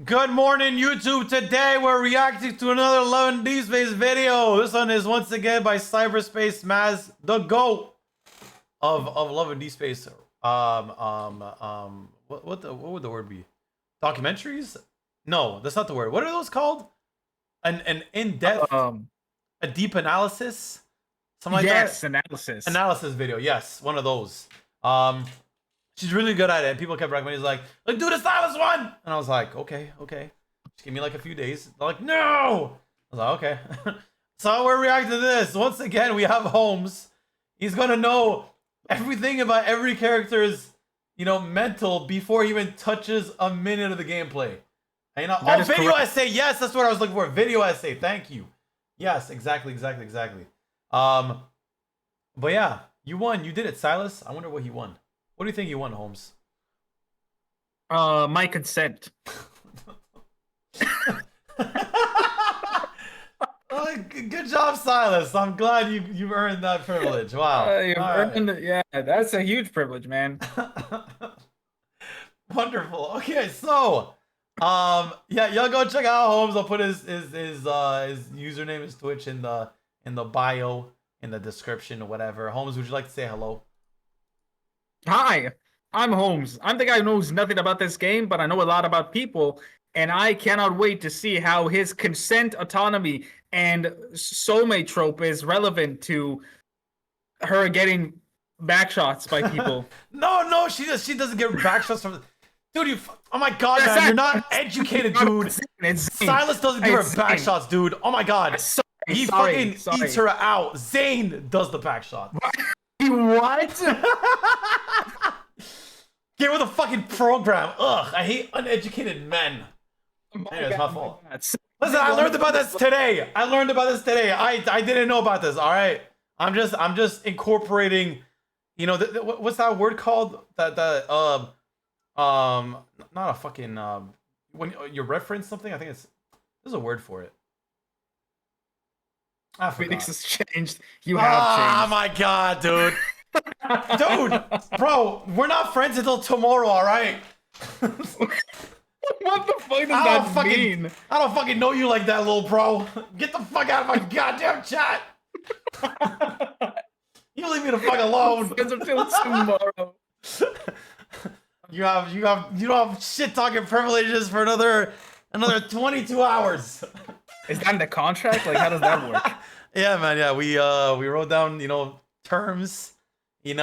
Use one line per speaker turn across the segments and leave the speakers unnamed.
Good morning, YouTube. Today we're reacting to another Love and Deepspace video. This one is once again by Cyberspace Maz, the GOAT of Love and Deepspace. What would the word be? Documentaries? No, that's not the word. What are those called? An in-depth, a deep analysis, something like that.
Yes, analysis
Video. Yes, one of those. She's really good at it. And people kept recommending, like, do the Sylus one. And I was like, okay. Just give me like a few days. They're like, no. I was like, okay. So we're reacting to this. Once again, we have Holmes. He's gonna know everything about every character's, mental before he even touches a minute of the gameplay. And, video essay. Yes, that's what I was looking for. Video essay. Thank you. Yes, exactly. But yeah, you won. You did it, Sylus. I wonder what he won. What do you think you won, Holmes?
My consent.
Good job, Sylus. I'm glad you've earned that privilege. Wow.
You've earned it. Yeah, that's a huge privilege, man.
Wonderful. Okay, so yeah, y'all go check out Holmes. I'll put his username, his Twitch in the bio, in the description or whatever. Holmes, would you like to say hello?
Hi, I'm Holmes. I'm the guy who knows nothing about this game, but I know a lot about people, and I cannot wait to see how his consent, autonomy, and soulmate trope is relevant to her getting backshots by people.
No, she doesn't get backshots from. Dude, oh my god, man, you're not educated, dude. Sylus doesn't give her backshots, dude. Oh my god, he fucking eats her out. Zane does the backshot.
What?
Give her the fucking program. Ugh, I hate uneducated men. Anyway, it's my fault. Listen, I learned about this today. I didn't know about this. All right, I'm just incorporating. What's that word called? Not a fucking when you reference something. I think there's a word for it.
Phoenixx has changed. You have changed.
Oh my god, dude. Dude, bro, we're not friends until tomorrow, all right?
What the fuck does that mean?
I don't fucking know you like that, little bro. Get the fuck out of my goddamn chat. You leave me the fuck alone.
Friends until tomorrow.
You don't have shit talking privileges for another 22 hours.
Is that in the contract? Like, how does that work?
Yeah, man. Yeah, we wrote down terms. The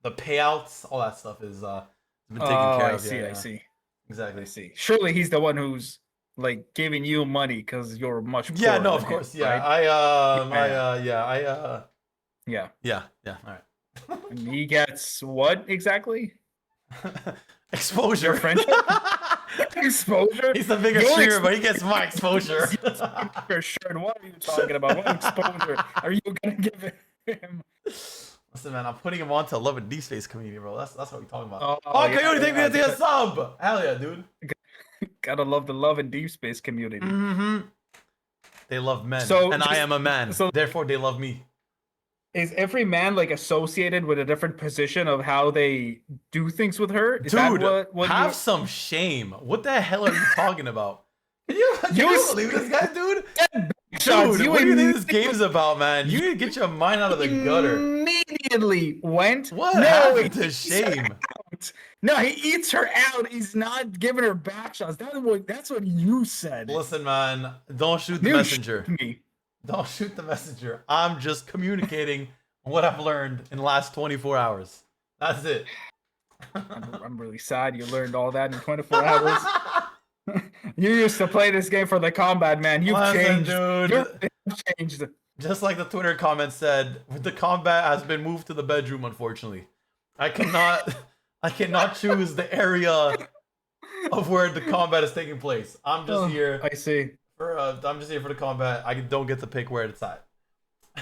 payouts, all that stuff is been taken care of.
I see.
Exactly.
I see. Surely he's the one who's like giving you money because you're much poorer.
Yeah, no, of course. Yeah,
right?
Yeah. All right.
And he gets what exactly?
Exposure.
Your friendship? Exposure?
He's the bigger streamer, but he gets my exposure.
Sure. What are you talking about? What exposure are you gonna give him?
Listen, man, I'm putting him onto Love and Deepspace community, bro. That's what we're talking about.
Coyote,
take me to a sub. Hell yeah, dude.
Gotta love the Love and Deepspace community.
They love men, and I am a man,
so
therefore they love me.
Is every man like associated with a different position of how they do things with her? Is
Dude,
that what
have some shame. What the hell are you talking about? Can you believe this guy, dude? Dude, what do you think this game's about, man? You need to get your mind out of the gutter.
Immediately went.
What happened to shame?
No, he eats her out. He's not giving her back shots. That's what you said.
Listen, man, don't shoot the messenger. Don't shoot the messenger. I'm just communicating what I've learned in the last 24 hours. That's it.
I'm really sad you learned all that in 24 hours. You used to play this game for the combat, man. You've changed.
Dude.
You've changed.
Just like the Twitter comment said, the combat has been moved to the bedroom, unfortunately. I cannot choose the area of where the combat is taking place. I'm just here.
I see.
I'm just here for the combat. I don't get to pick where it's at.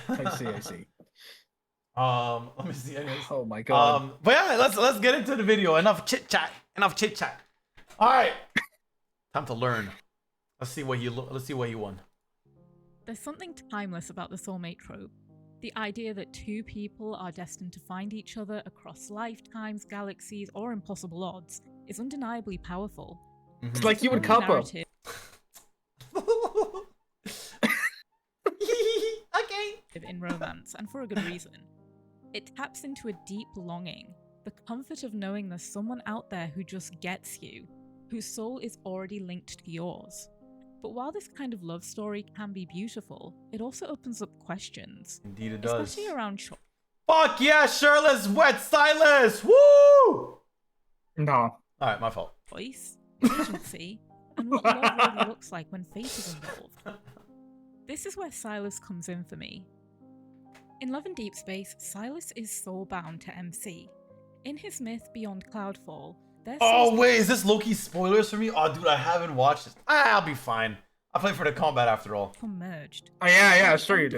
I see.
Let me see. Anyways.
Oh my god.
But yeah, let's get into the video. Enough chit chat. All right. Time to learn. Let's see what he won.
There's something timeless about the soulmate trope. The idea that two people are destined to find each other across lifetimes, galaxies, or impossible odds. is undeniably powerful.
It's like you and
It's a
Kappa.
narrative
Okay.
in romance, and for a good reason. It taps into a deep longing, the comfort of knowing there's someone out there who just gets you, whose soul is already linked to yours. But while this kind of love story can be beautiful, it also opens up questions.
Indeed it does.
Especially around
Fuck yeah, shirtless wet Sylus! Woo!
No.
Alright, my fault.
choice, agency, and what love really looks like when fate is involved. This is where Sylus comes in for me. In Love and Deepspace, Sylus is soul-bound to MC. In his myth Beyond Cloudfall, their
Oh
souls
wait, is this Loki spoilers for me? Oh dude, I haven't watched this. I'll be fine. I'll play for the combat after all.
become merged.
Oh yeah, sure you do.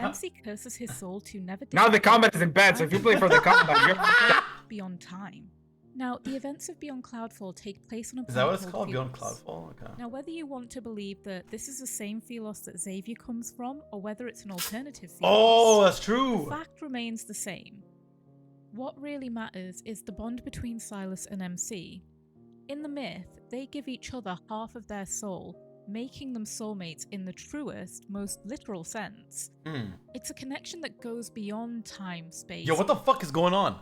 MC curses his soul to never
Now the
die
combat is in bed, so if you play for the combat, you're
beyond time. Now, the events of Beyond Cloudfall take place on a
Is that what
planet
it's called? Beyond
Phoenixx.
Cloudfall? Okay.
Now, whether you want to believe that this is the same Phelos that Xavier comes from, or whether it's an alternative Phelos,
Oh, that's
the
true.
fact remains the same. What really matters is the bond between Sylus and MC. In the myth, they give each other half of their soul, making them soulmates in the truest, most literal sense. It's a connection that goes beyond time, space.
Yo, what the fuck is going on?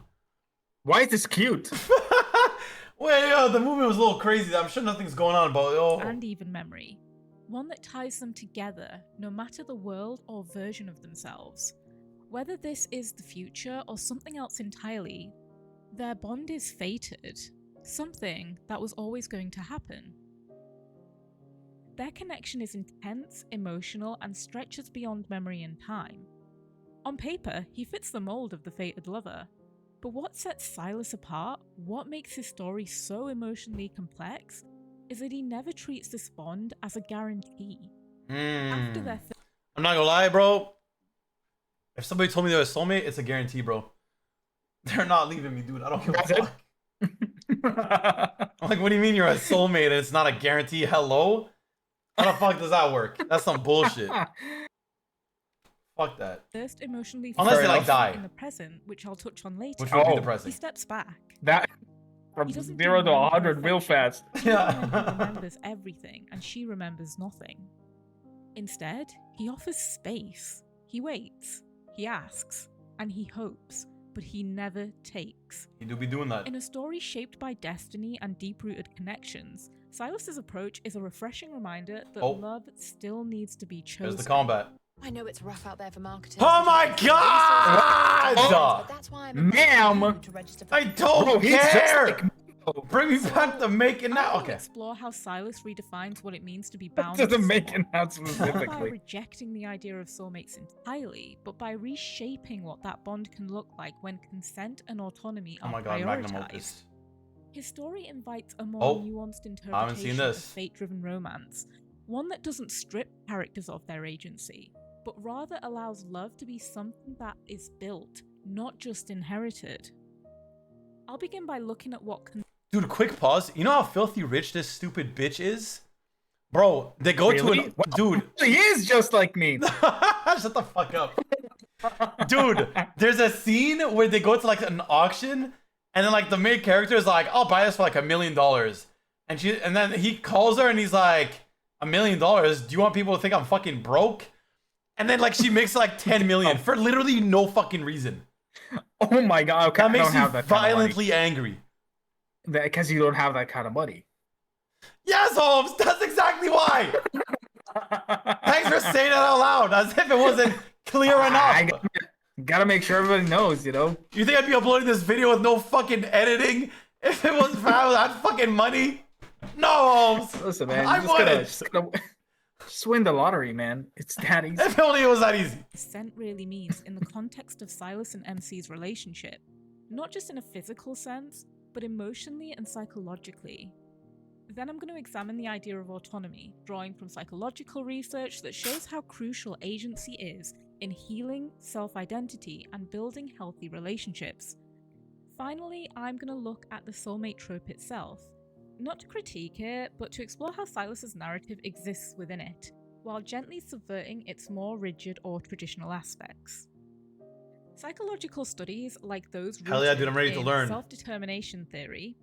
Why is this cute?
Wait, yo, the movement was a little crazy. I'm sure nothing's going on, but yo.
And even memory. One that ties them together, no matter the world or version of themselves. Whether this is the future or something else entirely, their bond is fated. Something that was always going to happen. Their connection is intense, emotional, and stretches beyond memory and time. On paper, he fits the mold of the fated lover. But what sets Sylus apart, what makes his story so emotionally complex, is that he never treats this bond as a guarantee. After their
I'm not gonna lie, bro. If somebody told me they're a soulmate, it's a guarantee, bro. They're not leaving me, dude. I don't give a
That's it?
fuck. I'm like, what do you mean you're a soulmate and it's not a guarantee? Hello? How the fuck does that work? That's some bullshit. Fuck that.
first emotionally
Unless
they, like,
die.
in the present, which I'll touch on later,
Which would be
Oh.
depressing.
he steps back.
That from
He doesn't
0 to
demand
100 real
perfection.
fast.
Even when he
Yeah.
remembers everything and she remembers nothing. Instead, he offers space. He waits, he asks, and he hopes, but he never takes.
You do be doing that.
In a story shaped by destiny and deep-rooted connections, Sylus's approach is a refreshing reminder that
Oh.
love still needs to be chosen.
There's the combat.
I know it's rough out there for marketers.
Oh my god!
But that's why I'm
Ma'am!
to register for
I don't
Bro, he's just
care!
like me.
Bring me back to making
I
now.
will
Okay.
explore how Sylus redefines what it means to be bound
Doesn't
to
make
someone.
it out
Not by
specifically.
rejecting the idea of soulmates entirely, but by reshaping what that bond can look like when consent and autonomy
Oh
are
my god, magnum
prioritized.
opus.
His story invites a more
Oh,
nuanced
I haven't seen
interpretation of
this.
fate-driven romance, one that doesn't strip characters of their agency, but rather allows love to be something that is built, not just inherited. I'll begin by looking at what
Dude, quick pause. You know how filthy rich this stupid bitch is? Bro, they go to
Really?
an...
What?
Dude.
He is just like me.
Shut the fuck up. Dude, there's a scene where they go to like an auction and then like the main character is like, I'll buy this for like $1 million. And then he calls her and he's like, $1 million? Do you want people to think I'm fucking broke? And then like she makes like 10 million for literally no fucking reason.
Oh my god, okay,
That
I
makes
don't
you
have that kind of money.
violently angry.
Because you don't have that kind of money.
Yes, Holmes, that's exactly why. Thanks for saying that out loud, as if it wasn't clear enough.
I gotta make sure everybody knows, you know?
You think I'd be uploading this video with no fucking editing if it wasn't for having that fucking money? No, Holmes.
Listen, man,
I
you just gotta,
wouldn't.
just win the lottery, man. It's that easy.
If only it was that easy.
consent really means in the context of Sylus and MC's relationship, not just in a physical sense, but emotionally and psychologically. Then I'm going to examine the idea of autonomy, drawing from psychological research that shows how crucial agency is in healing, self-identity, and building healthy relationships. Finally, I'm going to look at the soulmate trope itself, not to critique it, but to explore how Sylus's narrative exists within it, while gently subverting its more rigid or traditional aspects. Psychological studies like those
Hell yeah, dude, I'm ready to
in
learn.
self-determination theory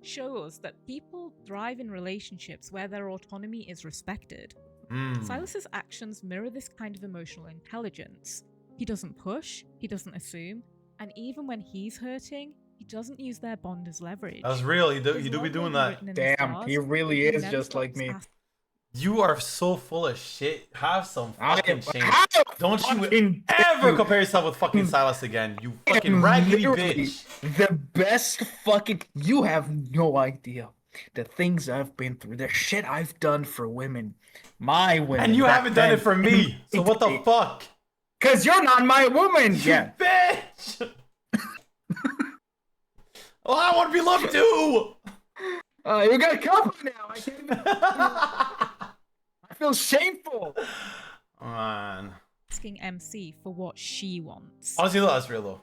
shows that people thrive in relationships where their autonomy is respected. Sylus's actions mirror this kind of emotional intelligence. He doesn't push, he doesn't assume, and even when he's hurting, he doesn't use their bond as leverage.
That's real. He
His
do be
love
doing
won't be
that.
written in the
Damn,
stars,
he really
but
is
never
just like
stops
me.
asking.
You are so full of shit. Have some fucking shame.
How
Don't you
fucking
ever
dare you?
compare yourself with fucking Sylus again. You fucking
And
raggedy
literally,
bitch.
the best fucking. You have no idea the things I've been through, the shit I've done for women, my women.
And you
back
haven't done it
then.
for me. So what the fuck?
Cause you're not my woman.
You
Yeah.
bitch. Oh, I want to be loved too.
You got company now. I can't even. I feel shameful.
Man.
Asking MC for what she wants.
Honestly, that's real though.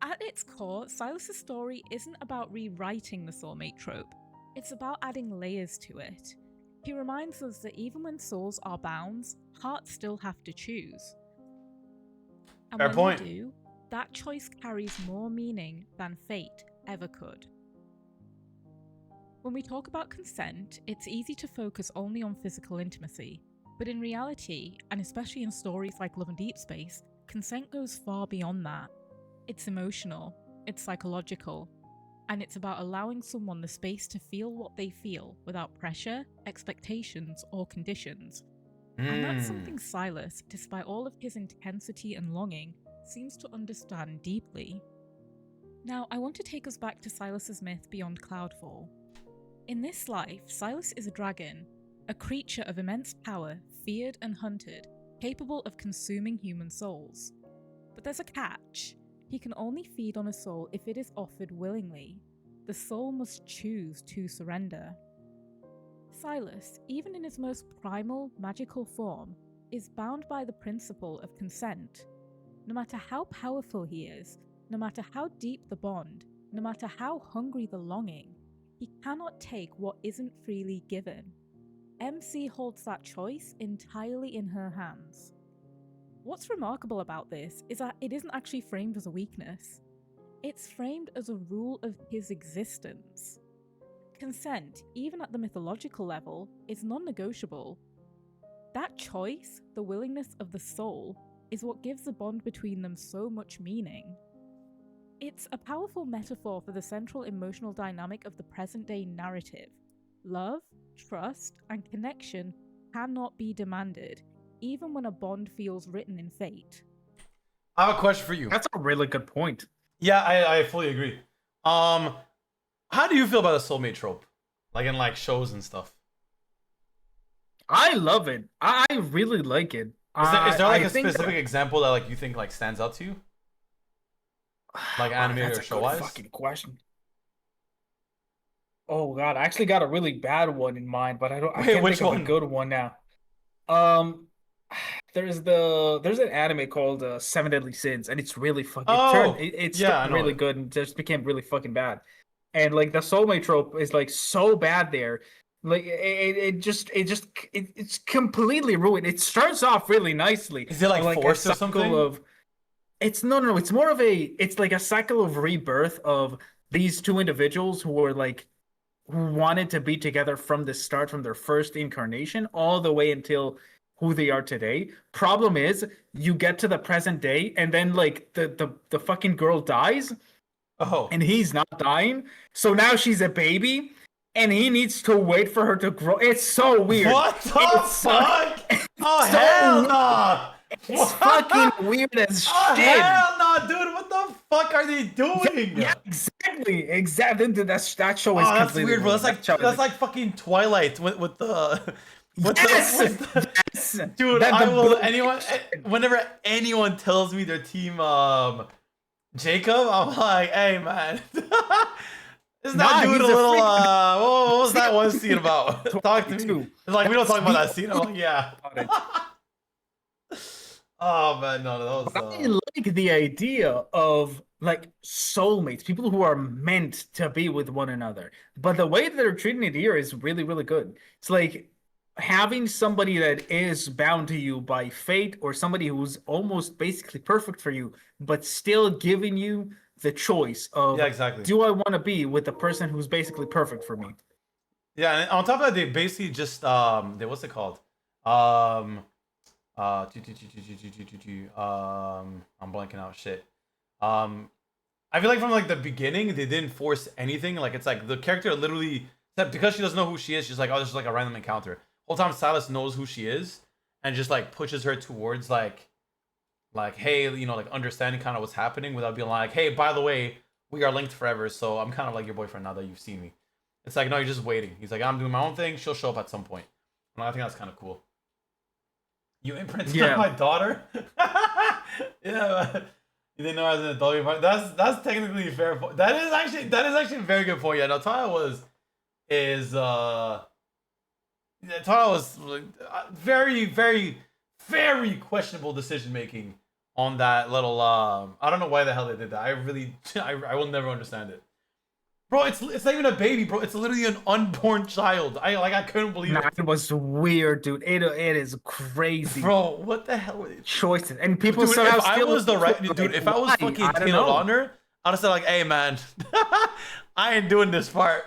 At its core, Sylus' story isn't about rewriting the soulmate trope. It's about adding layers to it. He reminds us that even when souls are bound, hearts still have to choose. And
Fair
when
point.
they do, that choice carries more meaning than fate ever could. When we talk about consent, it's easy to focus only on physical intimacy. But in reality, and especially in stories like Love and Deepspace, consent goes far beyond that. It's emotional, it's psychological, and it's about allowing someone the space to feel what they feel without pressure, expectations, or conditions. And that's something Sylus, despite all of his intensity and longing, seems to understand deeply. Now, I want to take us back to Sylus's myth beyond Cloudfall. In this life, Sylus is a dragon, a creature of immense power, feared and hunted, capable of consuming human souls. But there's a catch. He can only feed on a soul if it is offered willingly. The soul must choose to surrender. Sylus, even in his most primal, magical form, is bound by the principle of consent. No matter how powerful he is, no matter how deep the bond, no matter how hungry the longing, he cannot take what isn't freely given. MC holds that choice entirely in her hands. What's remarkable about this is that it isn't actually framed as a weakness. It's framed as a rule of his existence. Consent, even at the mythological level, is non-negotiable. That choice, the willingness of the soul, is what gives the bond between them so much meaning. It's a powerful metaphor for the central emotional dynamic of the present-day narrative. Love, trust, and connection cannot be demanded, even when a bond feels written in fate.
I have a question for you.
That's a really good point.
Yeah, I fully agree. How do you feel about the soulmate trope? Like in like shows and stuff.
I love it. I really like it.
Is there like
I
a
think
specific example that like you think like stands out to you? Like
Wow,
animated
that's
or
a good
show-wise?
fucking question. Oh god, I actually got a really bad one in mind, but I
Wait,
can't
which
think of
one?
a good one now. There's an anime called Seven Deadly Sins, and it's really fucking
Oh,
it
yeah, I
started
know
really
it.
good and just became really fucking bad. And like the soulmate trope is like so bad there. Like it's completely ruined. It starts off really nicely.
Is it like
a
forced or
cycle
something?
of it's no, it's more of it's like a cycle of rebirth of these two individuals who are like who wanted to be together from the start, from their first incarnation, all the way until who they are today. Problem is, you get to the present day, and then like the fucking girl dies,
Oh.
and he's not dying. So now she's a baby, and he needs to wait for her to grow. It's so weird.
What the
It's so-
fuck? Oh
so
hell
weird.
no!
It's fucking weird as
Oh
shit.
hell no, dude! What the fuck are they doing?
Yeah, exactly. Dude, that show is
Oh, that's
completely
weird, bro.
ruined.
That's
That show is
like fucking Twilight with the
yes,
with the
yes.
dude.
That
I
the
will
bullshit.
whenever anyone tells me their team Jacob, I'm like, hey man, isn't that
Nah,
dude a
he's a
little
freak.
what was that one scene about? Talk to me.
22.
It's like we don't talk about that
That's
scene. I'm like, yeah.
about it.
Oh man, no, that
But
was
I like the idea of like soulmates, people who are meant to be with one another. But the way that they're treating it here is really, really good. It's like having somebody that is bound to you by fate, or somebody who's almost basically perfect for you, but still giving you the choice of
Yeah, exactly.
do I want to be with the person who's basically perfect for me?
Yeah, and on top of that, they basically just what's it called? Um, I'm blanking out. Shit. I feel like from like the beginning, they didn't force anything. Like it's like the character literally, except because she doesn't know who she is, she's like, oh, this is like a random encounter. Whole time, Sylus knows who she is and just like pushes her towards like, hey, you know, like understanding kind of what's happening without being like, hey, by the way, we are linked forever, so I'm kind of like your boyfriend now that you've seen me. It's like, no, you're just waiting. He's like, I'm doing my own thing. She'll show up at some point. And I think that's kind of cool. You imprinted on my daughter? Yeah, you didn't know I was an adult. That's technically a fair point. That is actually a very good point. Yeah, no, Tara was very, very, very questionable decision making on that little I don't know why the hell they did that. I will never understand it. Bro, it's not even a baby, bro. It's literally an unborn child. I couldn't believe it.
It was weird, dude. It is crazy.
Bro, what the hell?
Choices and people
Dude,
somehow
if I
still
was the right
like,
dude, if I was
why?
fucking
I don't
Taylor
know.
Lautner, I'd have said like, hey man, I ain't doing this part.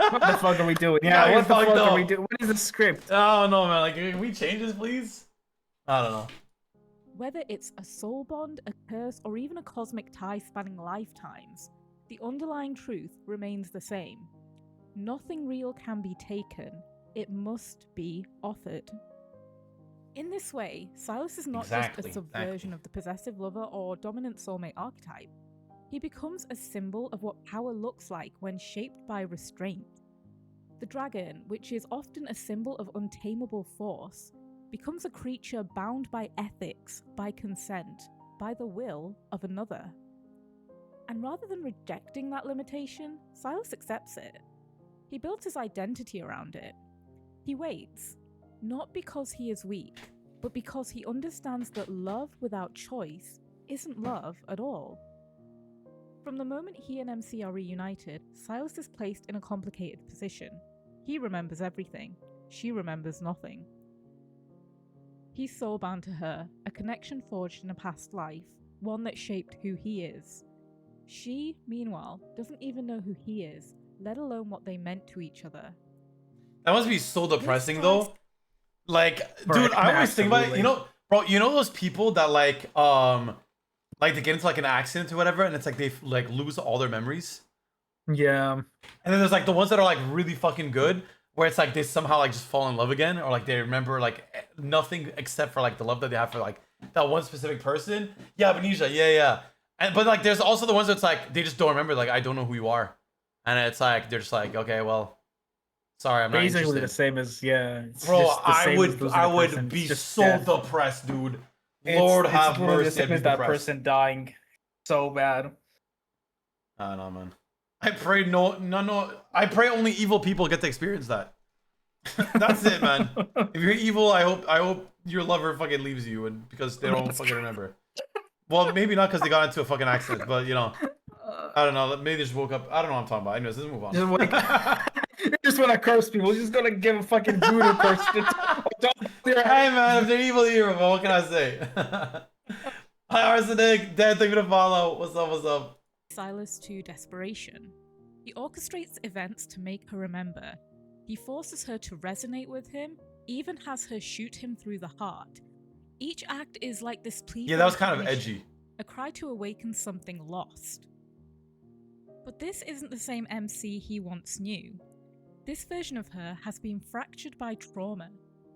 What the fuck are we doing?
Yeah,
Yeah, what the fuck
fucked
are we
up.
doing? What is the script?
I don't know, man. Like, can we change this, please? I don't know.
Whether it's a soul bond, a curse, or even a cosmic tie spanning lifetimes, the underlying truth remains the same. Nothing real can be taken, it must be offered. In this way, Sylus is not just a subversion of the possessive lover or dominant soulmate archetype. He becomes a symbol of what power looks like when shaped by restraint. The dragon, which is often a symbol of untamable force, becomes a creature bound by ethics, by consent, by the will of another. And rather than rejecting that limitation, Sylus accepts it. He builds his identity around it. He waits, not because he is weak, but because he understands that love without choice isn't love at all. From the moment he and MC are reunited, Sylus is placed in a complicated position. He remembers everything. She remembers nothing. He's soulbound to her, a connection forged in a past life, one that shaped who he is. She, meanwhile, doesn't even know who he is, let alone what they meant to each other.
That must be so depressing,
This
though. Like, dude, I always think about it. You know, bro, you know those people that like they get into like an accident or whatever, and it's like they like lose all their memories.
Yeah.
And then there's like the ones that are like really fucking good, where it's like they somehow like just fall in love again, or like they remember like nothing except for like the love that they have for like that one specific person. Yeah, amnesia. Yeah. But like there's also the ones that's like they just don't remember. Like, I don't know who you are, and it's like they're just like, okay, well, sorry, I'm not
basically
interested.
the same as it's
Bro,
just the same as losing
I
a
would
person.
be
It's just
so
death.
depressed, dude. Lord have mercy,
The same
I'd be
as that
depressed.
person dying so bad.
I don't know, man. I pray no. I pray only evil people get to experience that. That's it, man. If you're evil, I hope your lover fucking leaves you, and because they don't fucking remember. Well, maybe not because they got into a fucking accident, but you know, I don't know. Maybe they just woke up. I don't know what I'm talking about. Anyways, let's move on.
Just want to curse people. Just gonna give a fucking voodoo curse.
Hey man, if they're evil, they're evil. What can I say? Hi Arsenic, Dad, thank you for the follow. What's up?
Sylus to desperation. He orchestrates events to make her remember. He forces her to resonate with him, even has her shoot him through the heart. Each act is like this plea.
Yeah, that was kind of edgy.
A cry to awaken something lost. But this isn't the same MC he once knew. This version of her has been fractured by trauma,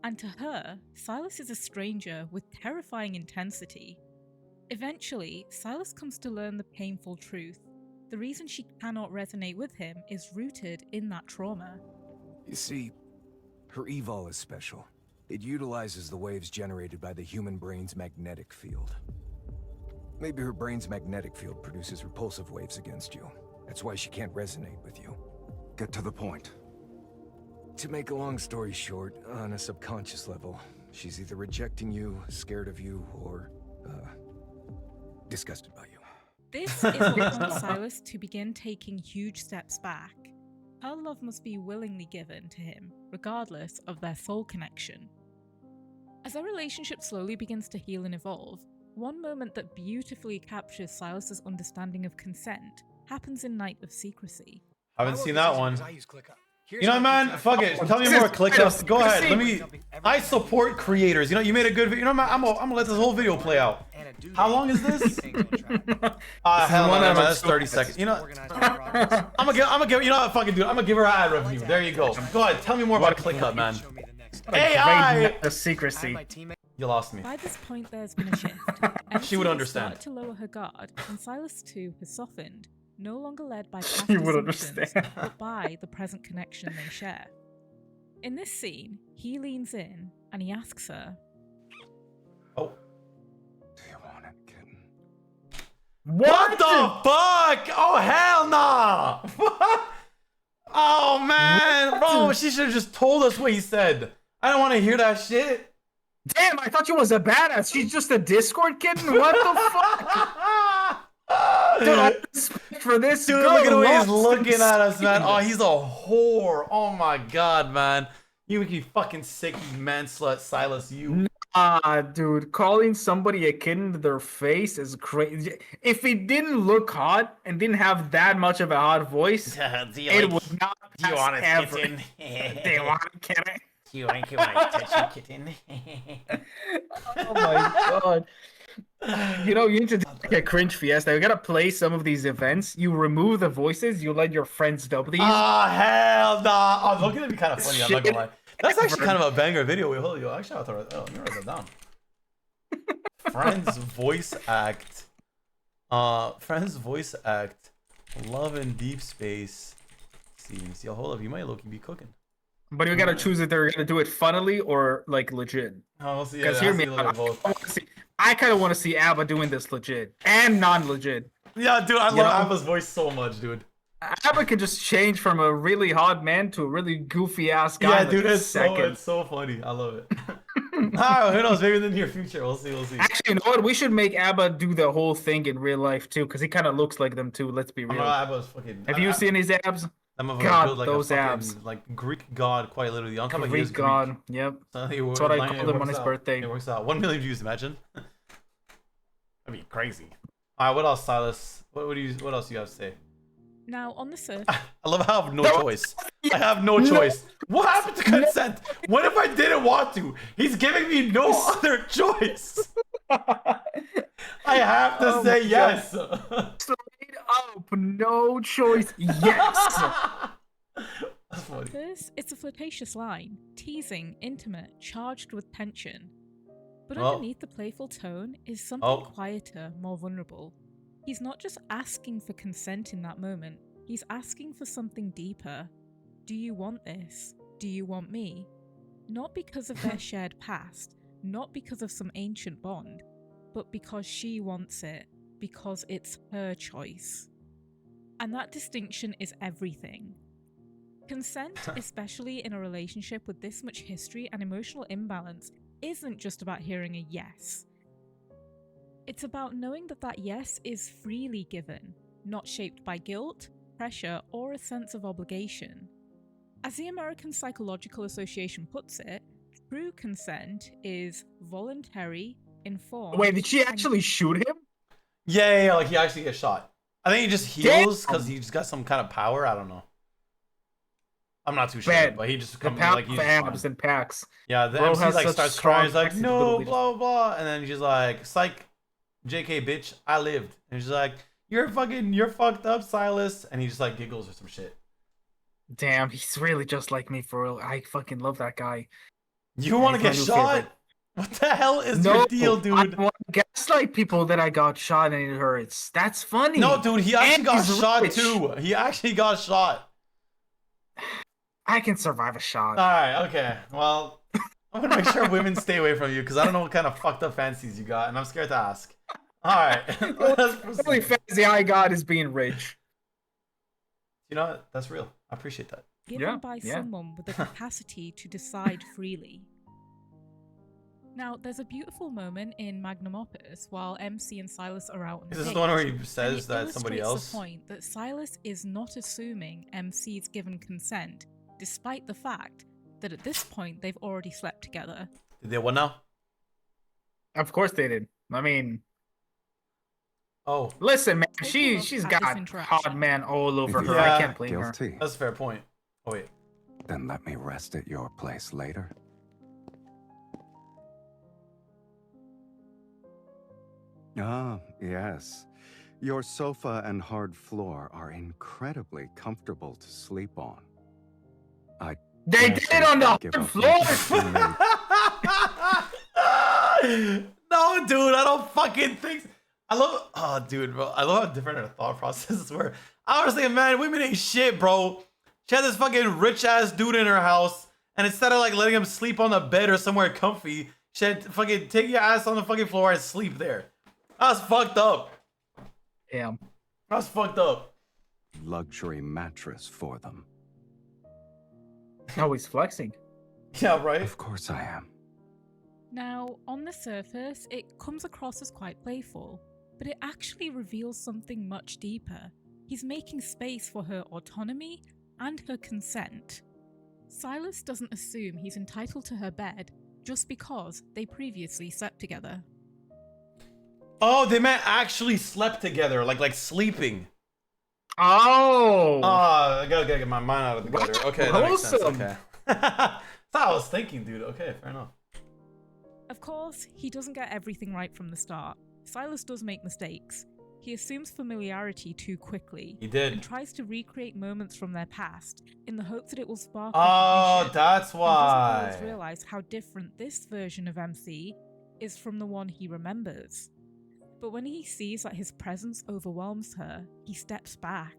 and to her, Sylus is a stranger with terrifying intensity. Eventually, Sylus comes to learn the painful truth. The reason she cannot resonate with him is rooted in that trauma.
You see, her evol is special. It utilizes the waves generated by the human brain's magnetic field. Maybe her brain's magnetic field produces repulsive waves against you. That's why she can't resonate with you.
Get to the point.
To make a long story short, on a subconscious level, she's either rejecting you, scared of you, or, disgusted by you.
This is what prompts Sylus to begin taking huge steps back. Her love must be willingly given to him, regardless of their soul connection. As their relationship slowly begins to heal and evolve, One moment that beautifully captures Silas's understanding of consent happens in Night of Secrecy.
Haven't seen that one. You know what, man? Fuck it. Tell me more. Click up. Go ahead. Let me. I support creators. You know, you made a good video. You know, man, I'm gonna let this whole video play out. How long is this? Hell no, man. That's 30 seconds. You know, I'm gonna give. You know what? Fucking dude. I'm gonna give her an ad review. There you go. Go ahead. Tell me more about Click Up, man. AI.
The secrecy.
You lost me.
By this point, there's been a shift.
She would
MC has
understand.
started to lower her guard, and Sylus too has softened, no longer led by past
She would
assumptions,
understand.
but by the present connection they share. In this scene, he leans in and he asks her,
Oh.
Do you want it, kitten?
What the fuck? Oh hell nah! Oh man, bro, she should have just told us what he said. I don't want to hear that shit.
Damn, I thought you was a badass. She's just a Discord kitten? What the fuck? Dude, all respect for this
Dude,
girl.
look at the way he's
lost
looking
in
at us, man.
speed.
Oh, he's a whore. Oh my god, man. You make me fucking sick, you man slut, Sylus. You.
Dude, calling somebody a kitten to their face is crazy. If he didn't look hot and didn't have that much of a hot voice,
Do you
it would not
Do you
pass
want a
ever.
kitten?
Do you want a kitten?
Do you want a touchy kitten?
Oh my god. You know, you need to do like a cringe fiesta. You gotta play some of these events. You remove the voices. You let your friends dub these.
Oh hell nah! Oh, look at it be kind of funny. I'm not gonna lie.
Shit.
That's actually kind of a banger video. Wait, hold on. Yo, actually, I'll throw it. Oh, let me write that down. Friends voice act. Friends voice act. Love in Deepspace. Seems. Yo, hold up. You might low-key be cooking.
But you gotta choose if they're gonna do it funnily or like legit.
Oh, we'll see.
Because
Yeah,
hear me, I kind of want to see ABBA doing this legit and non-legit.
Yeah, dude, I
You
love
know?
Abba's voice so much, dude.
ABBA can just change from a really hot man to a really goofy ass guy.
Yeah,
in,
dude,
like, a
it's
second.
so funny. I love it. Who knows? Maybe in the near future, we'll see. We'll see.
Actually, you know what? We should make ABBA do the whole thing in real life too, because he kind of looks like them too. Let's be
I
real.
know Abba's fucking.
Have you seen his abs?
That motherfucker
God,
built like
those
a fucking,
abs.
like Greek god, quite literally. On top of he is
Greek god. Yep.
So
That's what I called him on his birthday.
It works out. 1 million views, imagine. That'd be crazy. All right, what else, Sylus? What else you have to say?
Now, on the surface,
I love how I have no choice. I have no choice. What happened to consent? What if I didn't want to? He's giving me no other choice. I have to say yes.
Straight up, no choice. Yes.
That's funny.
first, it's a flirtatious line, teasing, intimate, charged with tension. But
Oh.
underneath the playful tone is something
Oh.
quieter, more vulnerable. He's not just asking for consent in that moment, he's asking for something deeper. Do you want this? Do you want me? Not because of their shared past, not because of some ancient bond, but because she wants it, because it's her choice. And that distinction is everything. Consent, especially in a relationship with this much history and emotional imbalance, isn't just about hearing a yes. It's about knowing that that yes is freely given, not shaped by guilt, pressure, or a sense of obligation. As the American Psychological Association puts it, true consent is voluntary, informed.
Wait, did she
and-
actually shoot him?
Yeah, like he actually gets shot. I think he just heals because he just got some kind of power. I don't know. I'm not too sure,
Man,
but he just
The
comes
power
like
of
he's
abs and packs.
yeah. The
Bro
MC
has
like
such
starts
strong
crying. He's like,
flexible
no,
abilities.
blah blah, and then she's like, psych, JK bitch, I lived. And she's like, you're fucked up, Sylus. And he just like giggles or some shit.
Damn, he's really just like me for real. I fucking love that guy.
You want to
he's my
get
new
shot?
favorite.
What the hell is
No,
your deal, dude?
I want to gaslight people that I got shot and it hurts. That's funny.
No, dude, he actually
And
got
he's
shot
rich.
too. He actually got shot.
I can survive a shot.
Alright, okay. Well, I'm gonna make sure women stay away from you because I don't know what kind of fucked up fancies you got, and I'm scared to ask. Alright. Let's
The only
proceed.
fantasy I got is being rich.
You know what? That's real. I appreciate that.
given
Yeah,
by
yeah.
someone with the capacity to decide freely. Now, there's a beautiful moment in Magnum Opus while MC and Sylus are out on
Is
a
this
date,
the one where he
and
says
it
that somebody
illustrates
else?
the point that Sylus is not assuming MC's given consent, despite the fact that at this point they've already slept together.
Did they what now?
Of course they did. I mean,
Oh,
Listen, man,
Take a
she's
look at
got
this interaction.
hard man all over
If
her.
you're
I
Yeah.
can't blame her.
guilty,
that's a fair point. Oh wait.
then let me rest at your place later. Ah, yes. Your sofa and hard floor are incredibly comfortable to sleep on. I
They did it on the
give
hard
up
floor.
No, dude, I don't fucking think. I love. Oh, dude, bro, I love how different our thought processes were. I was thinking, man, women ain't shit, bro. She had this fucking rich ass dude in her house, and instead of like letting him sleep on the bed or somewhere comfy, she had to fucking take your ass on the fucking floor and sleep there. That's fucked up.
Damn.
That's fucked up.
luxury mattress for them.
Oh, he's flexing.
Yeah, right.
Of course I am.
Now, on the surface, it comes across as quite playful, but it actually reveals something much deeper. He's making space for her autonomy and her consent. Sylus doesn't assume he's entitled to her bed just because they previously slept together.
Oh, they meant actually slept together, like sleeping.
Oh!
I gotta get my mind out of the gutter.
Wow,
Okay, that makes sense.
wholesome.
Okay. That's what I was thinking, dude. Okay, fair enough.
Of course, he doesn't get everything right from the start. Sylus does make mistakes. He assumes familiarity too quickly.
He did.
And tries to recreate moments from their past in the hopes that it will spark
Oh,
recognition,
that's
and
why.
doesn't always realize how different this version of MC is from the one he remembers. But when he sees that his presence overwhelms her, he steps back.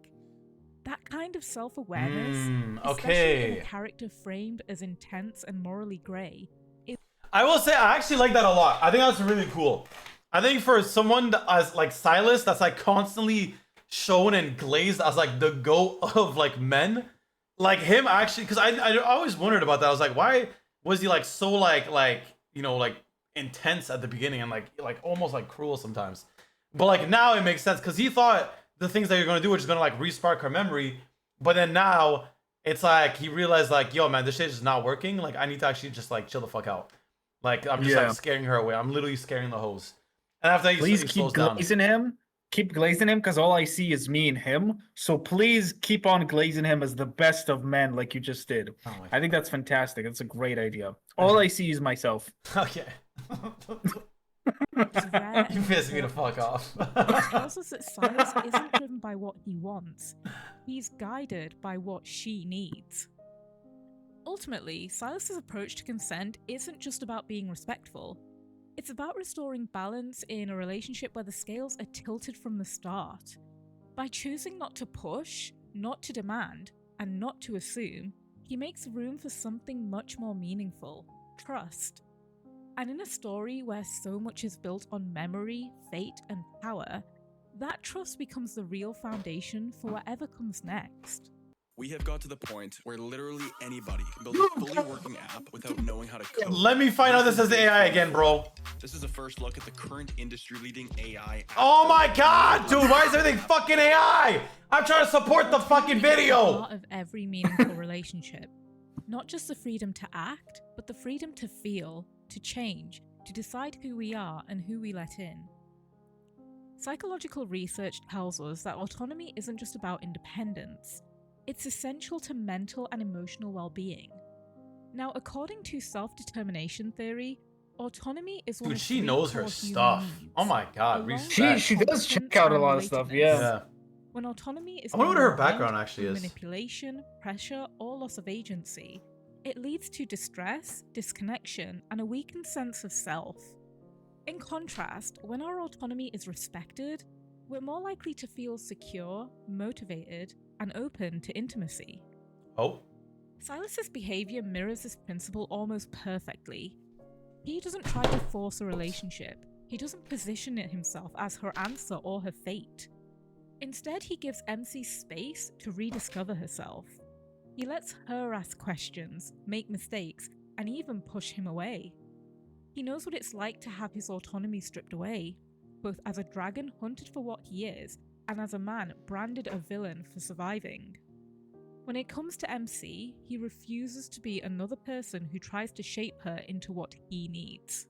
That kind of self-awareness, especially in
Okay.
a character framed as intense and morally grey, is
I will say I actually like that a lot. I think that's really cool. I think for someone as like Sylus, that's like constantly shown and glazed as like the goat of like men, like him actually, because I always wondered about that. I was like, why was he like so like you know like intense at the beginning and like almost like cruel sometimes, but like now it makes sense because he thought the things that you're gonna do are just gonna like re-spark her memory, but then now it's like he realized like, yo man, this shit is not working. Like I need to actually just like chill the fuck out. Like I'm just
Yeah.
like scaring her away. I'm literally scaring the host. And after that,
Please
he
keep
slows down.
glazing him. Keep glazing him, because all I see is me and him. So please keep on glazing him as the best of men, like you just did.
Oh my
I think that's fantastic. That's a great idea. All I see is myself.
Okay.
rare
You
and
pissed me the fuck
important.
off.
It tells us that Sylus isn't driven by what he wants. He's guided by what she needs. Ultimately, Sylus's approach to consent isn't just about being respectful. It's about restoring balance in a relationship where the scales are tilted from the start. By choosing not to push, not to demand, and not to assume, he makes room for something much more meaningful: trust. And in a story where so much is built on memory, fate, and power, that trust becomes the real foundation for whatever comes next.
We have got to the point where literally anybody can build a fully working app without knowing how to code.
Let me find out this is AI again, bro.
This is a first look at the current industry-leading AI app.
Oh my god, dude, why is everything fucking AI? I'm trying to support the fucking video.
Part of every meaningful relationship. Not just the freedom to act, but the freedom to feel, to change, to decide who we are and who we let in. Psychological research tells us that autonomy isn't just about independence. It's essential to mental and emotional well-being. Now, according to self-determination theory, autonomy is one
Dude,
of
she
three
knows her
core human
stuff.
needs.
Oh my god,
Along
respect.
with
She does check
competence
out a
and
lot of stuff,
relatedness.
yeah.
Yeah.
When autonomy is
I wonder what her
undermined
background actually
through
is.
manipulation, pressure, or loss of agency, it leads to distress, disconnection, and a weakened sense of self. In contrast, when our autonomy is respected, we're more likely to feel secure, motivated, and open to intimacy.
Oh.
Sylus's behavior mirrors this principle almost perfectly. He doesn't try to force a relationship. He doesn't position it himself as her answer or her fate. Instead, he gives MC space to rediscover herself. He lets her ask questions, make mistakes, and even push him away. He knows what it's like to have his autonomy stripped away, both as a dragon hunted for what he is, and as a man branded a villain for surviving. When it comes to MC, he refuses to be another person who tries to shape her into what he needs.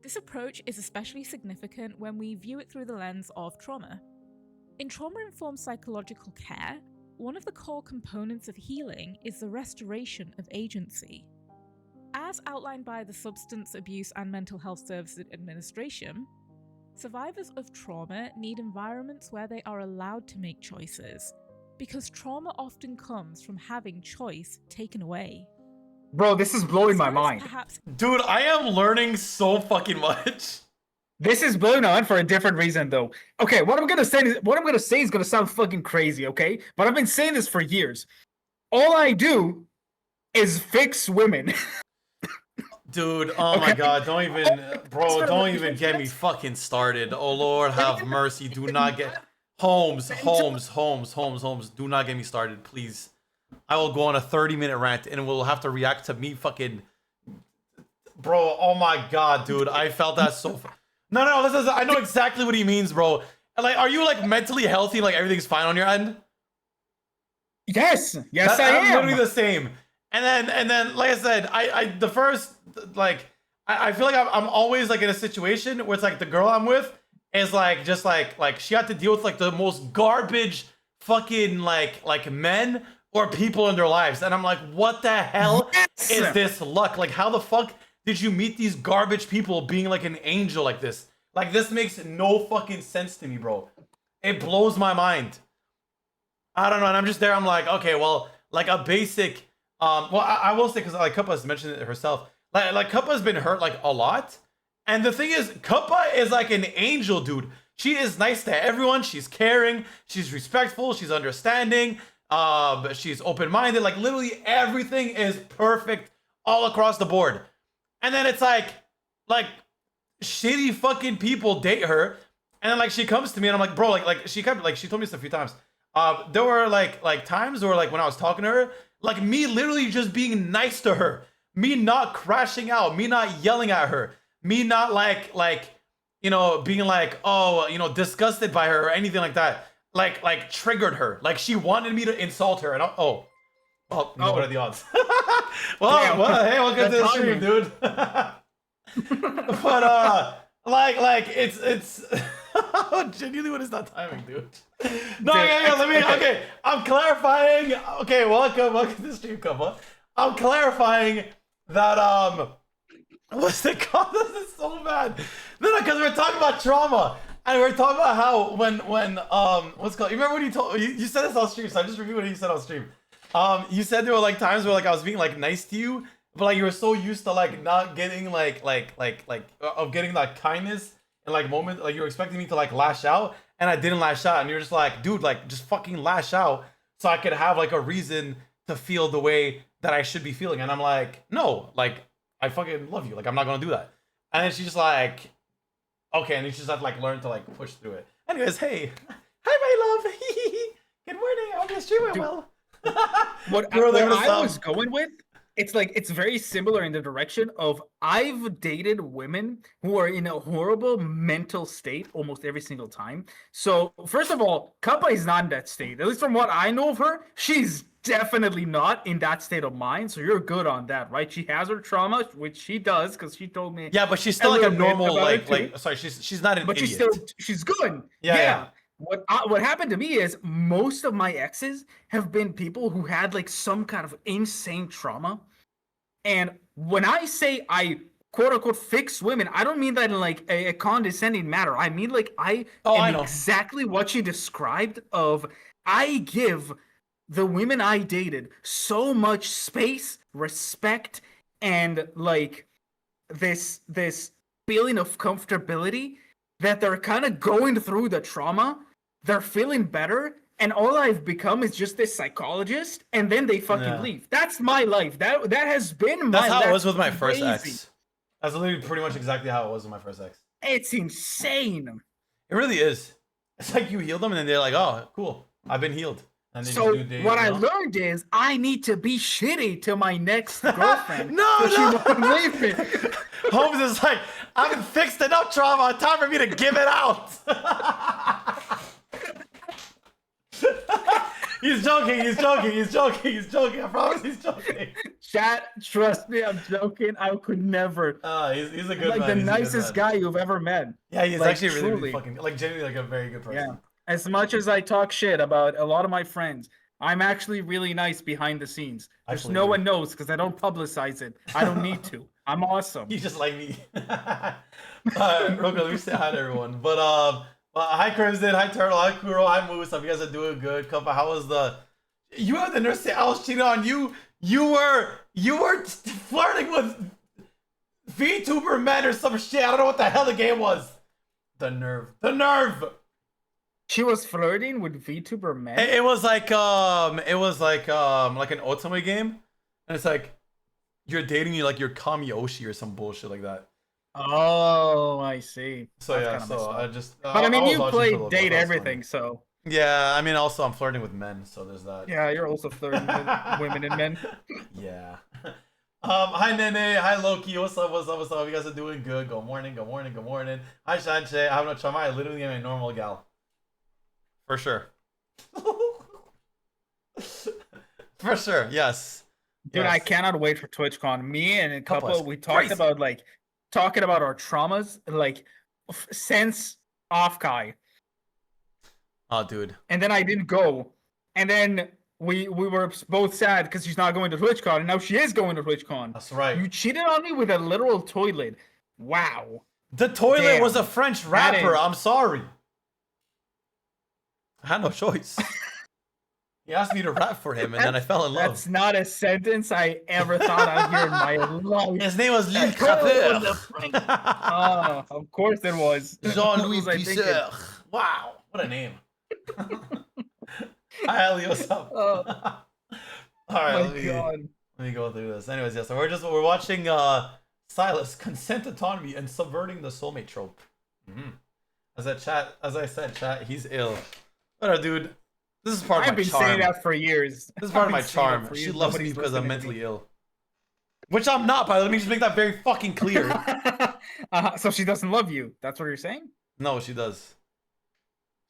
This approach is especially significant when we view it through the lens of trauma. In trauma-informed psychological care, one of the core components of healing is the restoration of agency. As outlined by the Substance Abuse and Mental Health Services Administration, survivors of trauma need environments where they are allowed to make choices, because trauma often comes from having choice taken away.
Bro, this is blowing my
As well as
mind.
perhaps
Dude, I am learning so fucking much.
This is blowing my mind for a different reason, though. Okay, what I'm gonna say is gonna sound fucking crazy, okay? But I've been saying this for years. All I do is fix women.
Dude, oh my
Okay.
god, don't even, bro,
That's
don't
what-
even get me fucking started. Oh Lord, have mercy. Do not get, Holmes, do not get me started, please. I will go on a 30-minute rant and we'll have to react to me fucking, bro, oh my god, dude, I felt that so, no, this is, I know exactly what he means, bro. Like, are you like mentally healthy, like everything's fine on your end?
Yes, yes,
I'm
I am.
literally the same. And then, like I said, the first, like, I feel like I'm always like in a situation where it's like the girl I'm with is like just like she had to deal with like the most garbage fucking like men or people in their lives, and I'm like, what the hell
Yes!
is this luck? Like, how the fuck did you meet these garbage people being like an angel like this? Like, this makes no fucking sense to me, bro. It blows my mind. I don't know, and I'm just there. I'm like, okay, well, like a basic. Well, I will say, because like Kappa has mentioned it herself. Like Kappa has been hurt like a lot, and the thing is, Kappa is like an angel, dude. She is nice to everyone. She's caring. She's respectful. She's understanding. She's open-minded. Like, literally everything is perfect all across the board. And then it's like shitty fucking people date her, and then like she comes to me and I'm like, bro, like she told me this a few times. There were like times where like when I was talking to her, like me literally just being nice to her, me not crashing out, me not yelling at her, me not like you know, being like, oh, you know, disgusted by her or anything like that. Like triggered her. Like she wanted me to insult her, and well, what are the odds? well, hey, welcome to the stream, dude. But like it's genuinely, what is that timing, dude? No, okay, I'm clarifying. Okay, welcome to the stream, Kappa. I'm clarifying that what's it called? This is so bad. No, because we're talking about trauma. And we're talking about how when what's it called? You remember when you said this on stream, so I just repeat what you said on stream. You said there were like times where like I was being like nice to you, but like you were so used to like not getting of getting that kindness and like moment, like you were expecting me to like lash out, and I didn't lash out, and you're just like, dude, like just fucking lash out so I could have like a reason to feel the way that I should be feeling. And I'm like, no, like I fucking love you, like I'm not gonna do that. And then she's just like, okay, and you just have to like learn to like push through it. Anyways, hey, hi my love. Good morning. I hope you're streaming well.
What I was going with, it's very similar in the direction of I've dated women who are in a horrible mental state almost every single time. So first of all, Kappa is not in that state. At least from what I know of her, she's definitely not in that state of mind. So you're good on that, right? She has her trauma, which she does, because she told me.
Yeah, but she's still like a normal sorry, she's not an
but
idiot.
she's good.
Yeah.
What happened to me is most of my exes have been people who had like some kind of insane trauma. And when I say I quote unquote fix women, I don't mean that in like a condescending manner. I mean like I know exactly what you described of I give the women I dated so much space, respect, and like this feeling of comfortability that they're kind of going through the trauma, they're feeling better, and all I've become is just this psychologist, and then they fucking leave. That's my life. That has been my life.
That's how it was with my first ex. That's literally pretty much exactly how it was with my first ex.
It's insane.
It really is. It's like you heal them, and then they're like, oh, cool, I've been healed. And
So what I learned is I need to be shitty to my next girlfriend.
No.
She won't leave me.
Holmes is like, I've fixed enough trauma. Time for me to give it out. He's joking. He's joking. He's joking. He's joking. I promise he's joking.
Chat, trust me, I'm joking. I could never.
He's a good
Like
man.
the
He's a good
nicest
man.
guy you've ever met.
Yeah, he's
Like,
actually really, really
truly.
fucking like genuinely like a very good person.
Yeah. As much as I talk shit about a lot of my friends, I'm actually really nice behind the scenes. Just
Actually,
no
dude.
one knows because I don't publicize it. I don't need to. I'm awesome.
He's just like me. Real quick, let me say hi to everyone. But hi Crimson, hi Turtle, hi Kuro, hi Moose. Hope you guys are doing good. Cuppa, how was the? You had the nurse say I was cheating on you. You were flirting with VTuber men or some shit. I don't know what the hell the game was. The nerve. The nerve.
She was flirting with VTuber men.
It was like an Autonomy game, and it's like you're dating you like you're Kamiyoshi or some bullshit like that.
Oh, I see.
So
That's
yeah,
kinda messed
so
up.
I just.
But I mean,
was
you
watching for a
play
little bit.
date
That was
everything,
funny.
so
Yeah, I mean, also I'm flirting with men, so there's that.
yeah, you're also flirting with women and men.
Yeah. Hi Nene, hi Loki, what's up, what's up, what's up? You guys are doing good. Good morning, good morning, good morning. Hi Shanche, I have no trauma, I literally am a normal gal. For sure. For sure, yes.
Dude,
Yes.
I cannot wait for TwitchCon. Me and a couple,
us.
we talked
Crazy.
about talking about our traumas, since Offkai,
Oh, dude.
and then I didn't go, and then we were both sad because she's not going to TwitchCon, and now she is going to TwitchCon.
That's right.
You cheated on me with a literal toilet. Wow.
The toilet
Damn.
was a French
That
rapper.
is-
I'm sorry. I had no choice. He asked me to rap for him, and then I fell in love.
That's not a sentence I ever thought I'd hear in my life.
His name was Lil
Oh, the
Crapeur.
of course it was.
Jean-Louis
Who was I thinking?
Pisseur. Wow, what a name. Hi, Ali, what's up?
Oh,
All right,
my God.
let me go through this. Anyways, yeah, so we're watching Sylus, Consent, Autonomy, and Subverting the Soulmate Trope. As I said, chat, he's ill. Whatever, dude. This is part of
I've
my
been
charm.
saying that for years.
This is part of
I've
my
been saying that
charm.
for
She
years.
loves me
Nobody's
because I'm
listening to
mentally
me.
ill. Which I'm not, but let me just make that very fucking clear.
So she doesn't love you. That's what you're saying?
No, she does.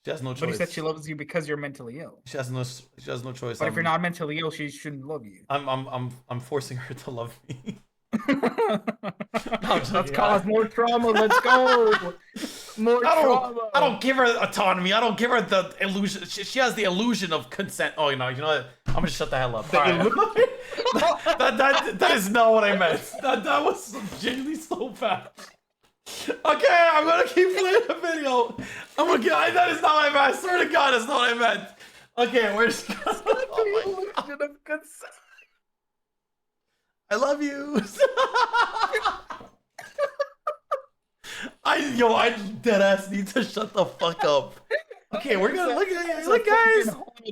She has no choice.
But you said she loves you because you're mentally ill.
She has no choice.
But if you're not mentally ill, she shouldn't love you.
I'm forcing her to love me.
Let's
joking.
cause more trauma. Let's go. More trauma.
I don't give her autonomy. I don't give her the illusion. She has the illusion of consent. Oh, you know what? I'm gonna shut the hell up. All right. that is not what I meant. That was genuinely so bad. Okay, I'm gonna keep playing the video. That is not what I meant. I swear to God, that's not what I meant. Okay, we're just. Oh my God. I love you. I dead ass need to shut the fuck up. Okay, we're gonna look guys.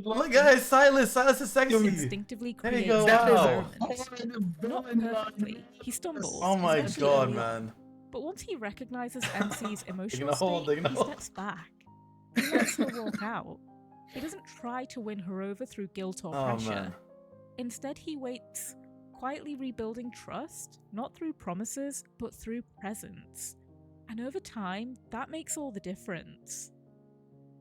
Look guys, Sylus is sexy.
Instinctively
There you
creates
go,
that
wow.
environment. Not perfectly. He stumbles.
Oh my
especially
God,
early on.
man.
But once he recognizes MC's emotional
Digging a hole,
state,
digging a
he
hole.
steps back. He lets her walk out. He doesn't try to win her over through guilt or
Oh,
pressure.
man.
Instead, he waits, quietly rebuilding trust, not through promises, but through presence. And over time, that makes all the difference.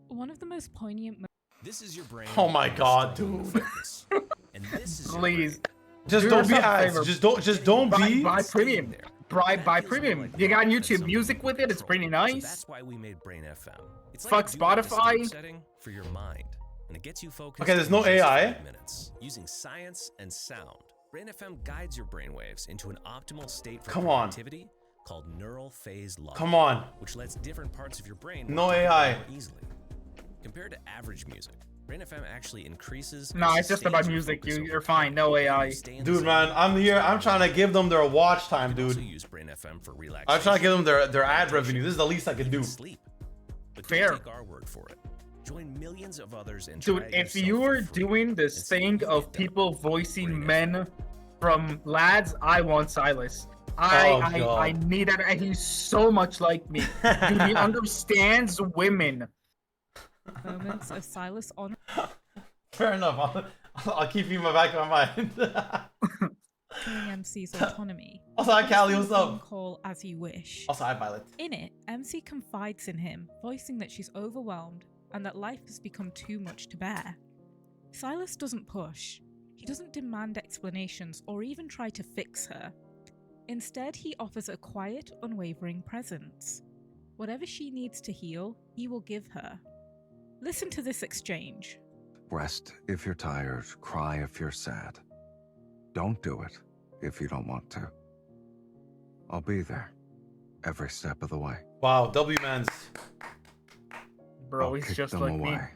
One of the most poignant
This is your brain.
Oh my God,
storming
dude.
the focus. And this is your
Please.
Just
Do
don't be
yourself a
ads.
favor.
Just don't be.
Buy premium. Buy premium. You got YouTube Music with it. It's pretty
So
nice.
that's why we made Brain FM. It's
Fuck
like a do not disturb
Spotify.
setting for your mind, and it gets you focused.
Okay, there's
in
no
just
AI.
5 minutes using science and sound. Brain FM guides your brainwaves into an optimal state for
Come on.
creativity called neural phase lock.
Come on.
Which lets different parts of your brain
No
work together
AI.
more easily. Compared to average music, Brain FM actually increases.
No,
and
it's just
sustains
about
your
music.
focus over
You're fine.
time.
No
You
AI.
stay in the
Dude,
zone.
man, I'm here. I'm trying to give them their watch time,
You can also
dude.
use Brain FM for
I'm
relaxation.
trying to give them their ad revenue. This is the least I can do.
even sleep. But
Fair.
don't take our word for it. Join millions of others and
Dude,
try it
if
yourself
you
for
were
free
doing this
and see
thing
if you
of
get that
people
with
voicing
Brain
men from lads, I want Sylus.
Oh,
I
God.
need that. And he's so much like me. Dude, he understands women.
moments of Sylus on
Fair enough. I'll keep you in my back of my mind.
MC's autonomy.
Also, hi, Callie. What's
Phone
up?
call as you wish.
Also, hi, Violet.
In it, MC confides in him, voicing that she's overwhelmed and that life has become too much to bear. Sylus doesn't push. He doesn't demand explanations or even try to fix her. Instead, he offers a quiet, unwavering presence. Whatever she needs to heal, he will give her. Listen to this exchange.
Rest if you're tired, cry if you're sad. Don't do it if you don't want to. I'll be there every step of the way.
Wow, W man's.
Bro,
I'll
he's
kick
just
them
like me.
away.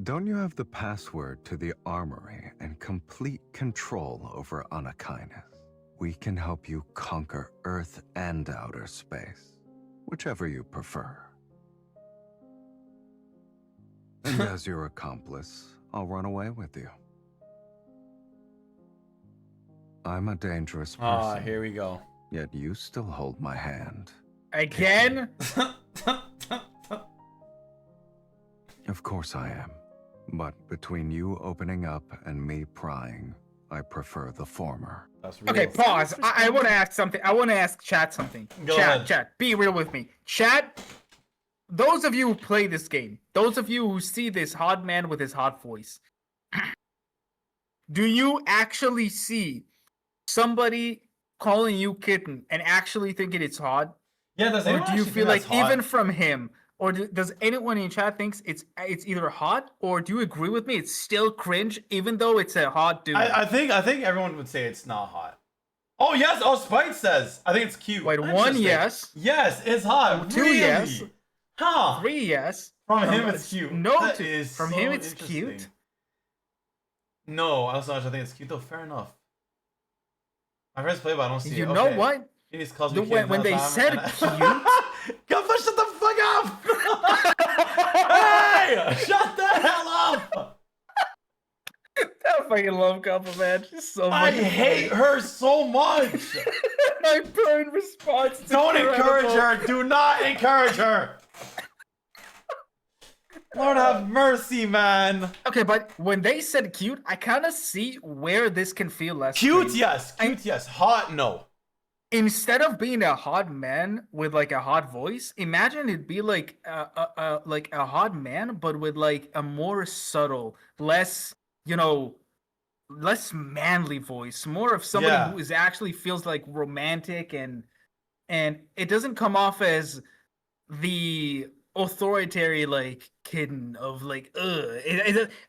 Don't you have the password to the armory and complete control over Unakainis? We can help you conquer Earth and outer space, whichever you prefer. And as your accomplice, I'll run away with you. I'm a dangerous person,
Ah, here we go.
yet you still hold my hand.
Again?
Of course I am. But between you opening up and me prying, I prefer the former.
That's real.
Okay, pause. I want to ask something. I want to ask chat something.
Go
chat,
ahead.
chat, be real with me. Chat, those of you who play this game, those of you who see this hot man with his hot voice, do you actually see somebody calling you kitten and actually thinking it's hot?
Yeah, does
Or
anyone
do you
actually
feel
think
like
that's hot?
even from him, or does anyone in chat thinks it's either hot, or do you agree with me? It's still cringe, even though it's a hot dude.
I think everyone would say it's not hot. Oh yes, oh Spite says I think it's cute.
Wait, one
Interesting.
yes,
Yes, it's hot.
Two
Really?
yes.
Huh.
3 yes.
From him it's cute.
No,
That
two.
is
From
so
him it's
interesting.
cute.
No, I also think it's cute though. Fair enough. My friends play, but I don't see
You
it.
know
Okay.
what?
He needs calls
The-
me
when-
kids
when
all the
they
time,
said
and Guffa, shut the fuck up! Hey! Shut the hell up!
I fucking love Couple Man. She's so
I
fucking
hate
funny.
her so much.
I burn response. to
Don't encourage
incredible.
her. Do not encourage her. Lord have mercy, man.
Okay, but when they said cute, I kind of see where this can feel less
Cute,
cringe.
yes. Cute, yes. Hot, no.
Instead of being a hot man with like a hot voice, imagine it'd be like a hot man, but with like a more subtle, less less manly voice, more of somebody
Yeah.
who is actually feels like romantic and it doesn't come off as the authoritarian like kitten of like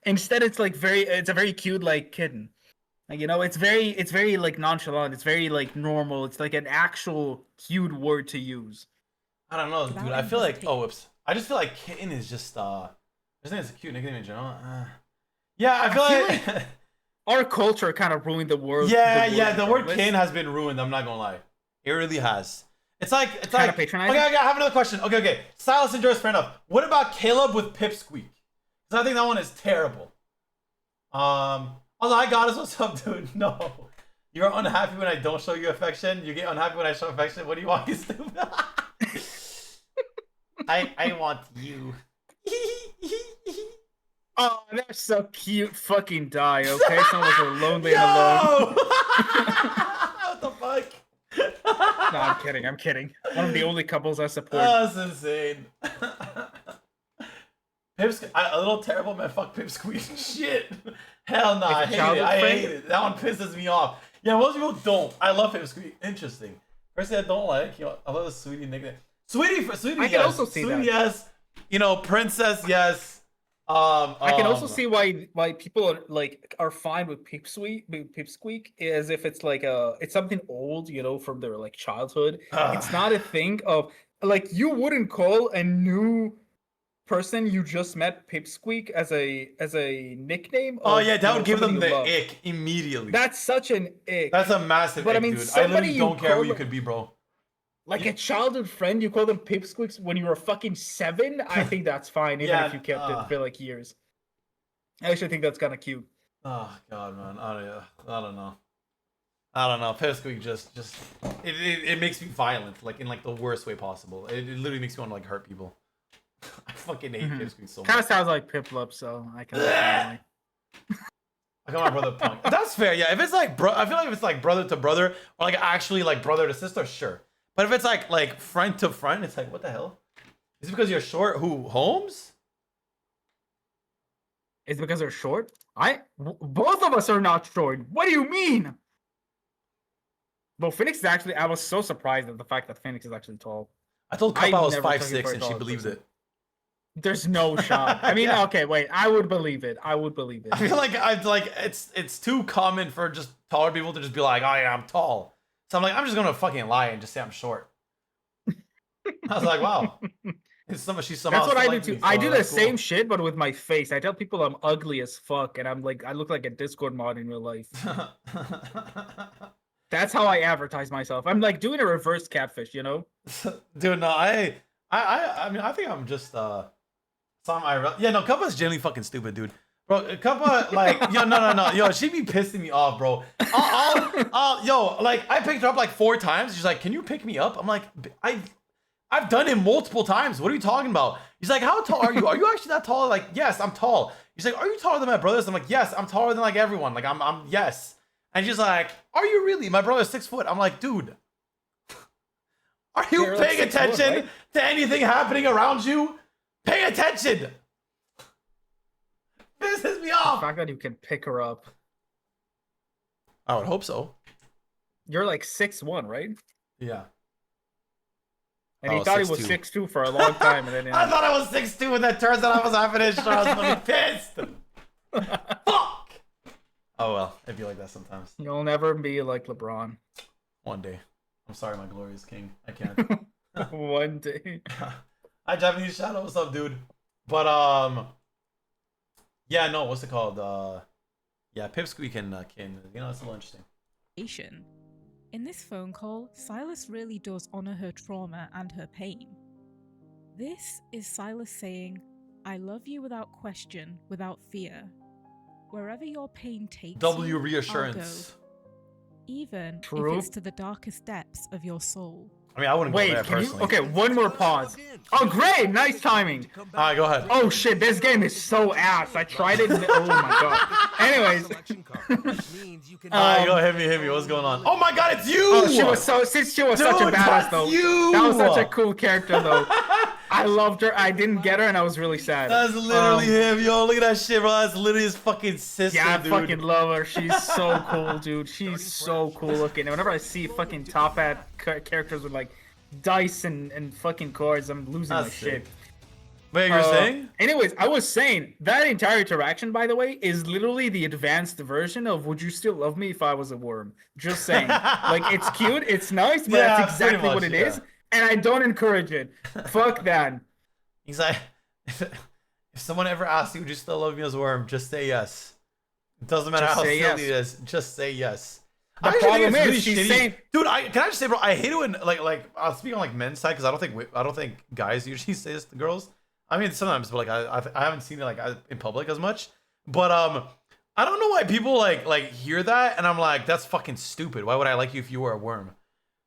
instead it's like it's a very cute like kitten. Like, it's very like nonchalant. It's very like normal. It's like an actual cute word to use.
I don't know,
Without
dude. I feel like,
hesitation.
oh, whoops. I just feel like kitten is just, I just think it's a cute nickname in general. Yeah, I feel like,
Our culture kind of ruined the word.
the word
Let's-
kitten has been ruined. I'm not gonna lie. It really has. It's like,
Kinda patronizing?
Okay, I have another question. Okay. Silas and Joyce, fair enough. What about Caleb with Pipsqueak? Because I think that one is terrible. Also, hi Goddess, what's up, dude? No. You're unhappy when I don't show you affection? You get unhappy when I show affection? What do you want, you stupid? I want you.
Oh, that's so cute. Fucking die, okay? Someone's so lonely and alone.
What the fuck?
No, I'm kidding. I'm kidding. One of the only couples I support.
That's insane. A little terrible man. Fuck Pipsqueak. Shit. Hell no. I hate it.
childhood
I
friend?
hate it. That one pisses me off. Yeah, most people don't. I love Pipsqueak. Interesting. Person I don't like. I love the Sweetie nickname. Sweetie,
I can
yes.
also see
Sweetie,
that.
yes. Princess, yes.
I can also see why people are fine with Pipsqueak as if it's like it's something old, from their like childhood. It's not a thing of like you wouldn't call a new person you just met Pipsqueak as a nickname.
Oh
of,
yeah, that would give them
somebody
the
you love.
ick immediately.
That's such an ick.
That's a massive
But I
ick,
mean,
dude. I
somebody
literally
you
don't care who
call
you
them-
could be, bro.
Like a childhood friend, you call them Pipsqueaks when you were fucking 7. I think that's fine, even
Yeah,
if you kept it for like years. I actually think that's kind of cute.
Oh god, man. I don't know. Pipsqueak just it makes me violent, like in like the worst way possible. It literally makes me want to like hurt people. I fucking hate Pipsqueak so
Kind
much.
of sounds like Piplup, so I can. Definitely...
I call my brother punk. That's fair, yeah. If it's like I feel like if it's like brother to brother or like actually like brother to sister, sure. But if it's like friend to friend, it's like what the hell? Is it because you're short? Who, Holmes?
Is it because they're short? Both of us are not short. What do you mean? Well, Phoenixx is actually. I was so surprised at the fact that Phoenixx is actually tall.
I told Cup I was
never took it
5'6"
for a
and she
tall
believed
person.
it.
There's no shot. I mean,
Yeah.
okay, wait. I would believe it. I would believe it.
I feel like it's too common for just taller people to just be like, oh yeah, I'm tall. So I'm like, I'm just gonna fucking lie and just say I'm short. I was like, wow. She's somehow
That's what I do
liked
too.
me, so
I do the
that's cool.
same shit, but with my face. I tell people I'm ugly as fuck, and I'm like, I look like a Discord mod in real life. That's how I advertise myself. I'm like doing a reverse catfish, you know?
Dude, no, I mean, I think I'm just yeah, no, Cuppa's genuinely fucking stupid, dude. Bro, Cuppa, like, yo, no, yo, she be pissing me off, bro. Yo, like, I picked her up like 4 times. She's like, can you pick me up? I'm like, I've done it multiple times. What are you talking about? He's like, how tall are you? Are you actually that tall? Like, yes, I'm tall. He's like, are you taller than my brothers? I'm like, yes, I'm taller than like everyone. Like, I'm yes. And she's like, are you really? My brother's 6 foot. I'm like, dude, are you
You're like
paying
6 foot,
attention
right?
to anything happening around you? Pay attention. Pisses me
The
off.
fact that you can pick her up.
I would hope so.
You're like 6'1", right?
Yeah.
And
I
he
was
thought he was
6'2".
6'2" for a long time, and then
I thought I was 6'2", and then turns out I was half an inch. I was gonna be pissed. Fuck. Oh well, it'd be like that sometimes.
you'll never be like LeBron.
One day. I'm sorry, my glorious king. I can't.
One day.
Hi, Japanese Shadow. What's up, dude? But yeah, no. What's it called? Yeah, Pipsqueak and you know, it's a little interesting.
In this phone call, Sylus really does honor her trauma and her pain. This is Sylus saying, I love you without question, without fear. Wherever your pain takes
W
you,
reassurance.
I'll go, even
True.
if it's to the darkest depths of your soul.
I mean, I wouldn't go
Wait,
there
can you?
personally.
Okay, one more pause. Oh, great! Nice timing.
All right, go ahead.
Oh shit, this game is so ass. I tried it. Oh my god. Anyways.
All right, go hit me. What's going on? Oh my god, it's you!
Oh, she was such a
Dude,
badass
that's
though.
you!
That was such a cool character though. I loved her. I didn't get her, and I was really sad.
That's literally him, yo. Look at that shit, bro. That's literally his fucking sister,
Yeah, I
dude.
fucking love her. She's so cool, dude. She's so cool looking. And whenever I see fucking top hat characters with like dice and fucking cards, I'm losing
That's
my
sick.
shit.
Wait, you're saying?
Anyways, I was saying that entire interaction, by the way, is literally the advanced version of "Would you still love me if I was a worm?" Just saying. Like, it's cute, it's nice, but
Yeah,
that's
pretty
exactly what
much,
it is, and I don't encourage it. Fuck that.
He's like, if someone ever asks you, would you still love me as a worm? Just say yes. It doesn't matter
Just
how
say
silly
yes.
it is. Just say yes.
The
I actually think
problem
it's
is,
really
she's
shitty.
saying,
Dude, can I just say, bro? I hate it when like I'll speak on like men's side because I don't think guys usually say this to girls. I mean sometimes, but like I haven't seen it like in public as much. But I don't know why people like hear that and I'm like, that's fucking stupid. Why would I like you if you were a worm?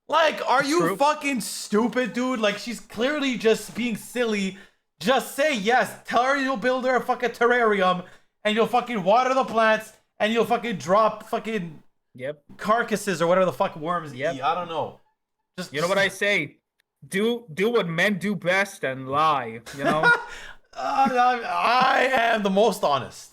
Like, are you
True.
fucking stupid, dude? Like, she's clearly just being silly. Just say yes. Tell her you'll build her a fucking terrarium and you'll fucking water the plants and you'll fucking drop fucking
"Yep,
carcasses or whatever the fuck worms
Yep.
eat. I don't know. Just
you know what I say? Do what men do best and lie. You know?
I am the most honest.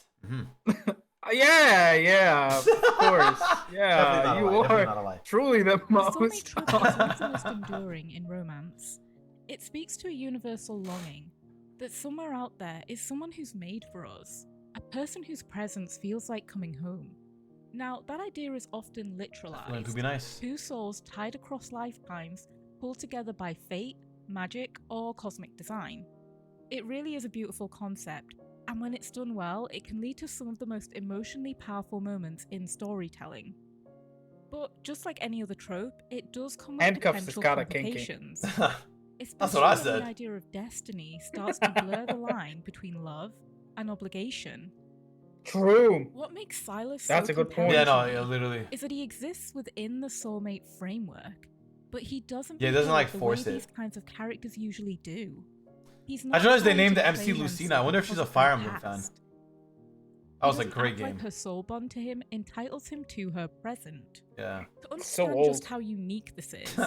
Yeah, of course.
Definitely
Yeah,
not a
you
lie, definitely not a
are
lie.
truly the
The
most.
Soulmate Trope is one of the most enduring in romance. It speaks to a universal longing that somewhere out there is someone who's made for us, a person whose presence feels like coming home. Now, that idea is often
It could
literalized.
be nice.
Two souls tied across lifetimes, pulled together by fate, magic, or cosmic design. It really is a beautiful concept, and when it's done well, it can lead to some of the most emotionally powerful moments in storytelling. But just like any other trope, it does come with
Handcuffs is
potential
kinda kinky.
complications.
That's what I
Especially when
said.
the idea of destiny starts to blur the line between love and obligation.
True.
What makes Sylus
That's
so
a good point.
compelling
Yeah,
to
no,
me
yeah, literally.
is that he exists within the soulmate framework, but he doesn't.
Yeah, he doesn't,
behave
like,
the
force
way
it.
These kinds of characters usually do. He's
I
not
just realized they
trying
named
to
the MC
play
Lucina. I
himself
wonder if she's a
because of
Fire
her
Emblem fan.
past.
That was
He
a
doesn't
great
act
game.
Like her soul bond to him entitles him to her present.
Yeah.
To
So
understand just
old.
how unique this is,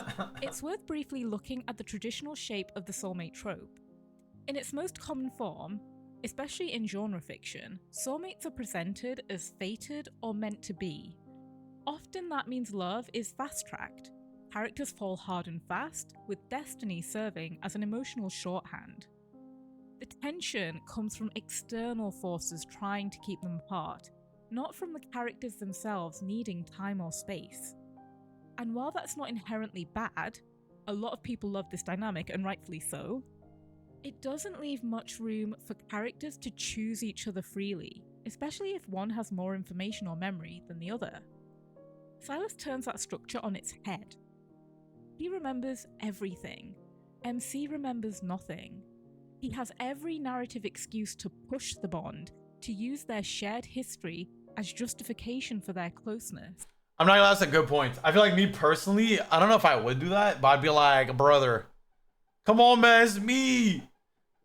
it's worth briefly looking at the traditional shape of the soulmate trope. In its most common form, especially in genre fiction, soulmates are presented as fated or meant to be. Often that means love is fast-tracked. Characters fall hard and fast, with destiny serving as an emotional shorthand. The tension comes from external forces trying to keep them apart, not from the characters themselves needing time or space. And while that's not inherently bad, a lot of people love this dynamic, and rightfully so, it doesn't leave much room for characters to choose each other freely, especially if one has more information or memory than the other. Sylus turns that structure on its head. He remembers everything. MC remembers nothing. He has every narrative excuse to push the bond, to use their shared history as justification for their closeness.
I'm not gonna lie, that's a good point. I feel like me personally, I don't know if I would do that, but I'd be like, brother, come on, man, it's me.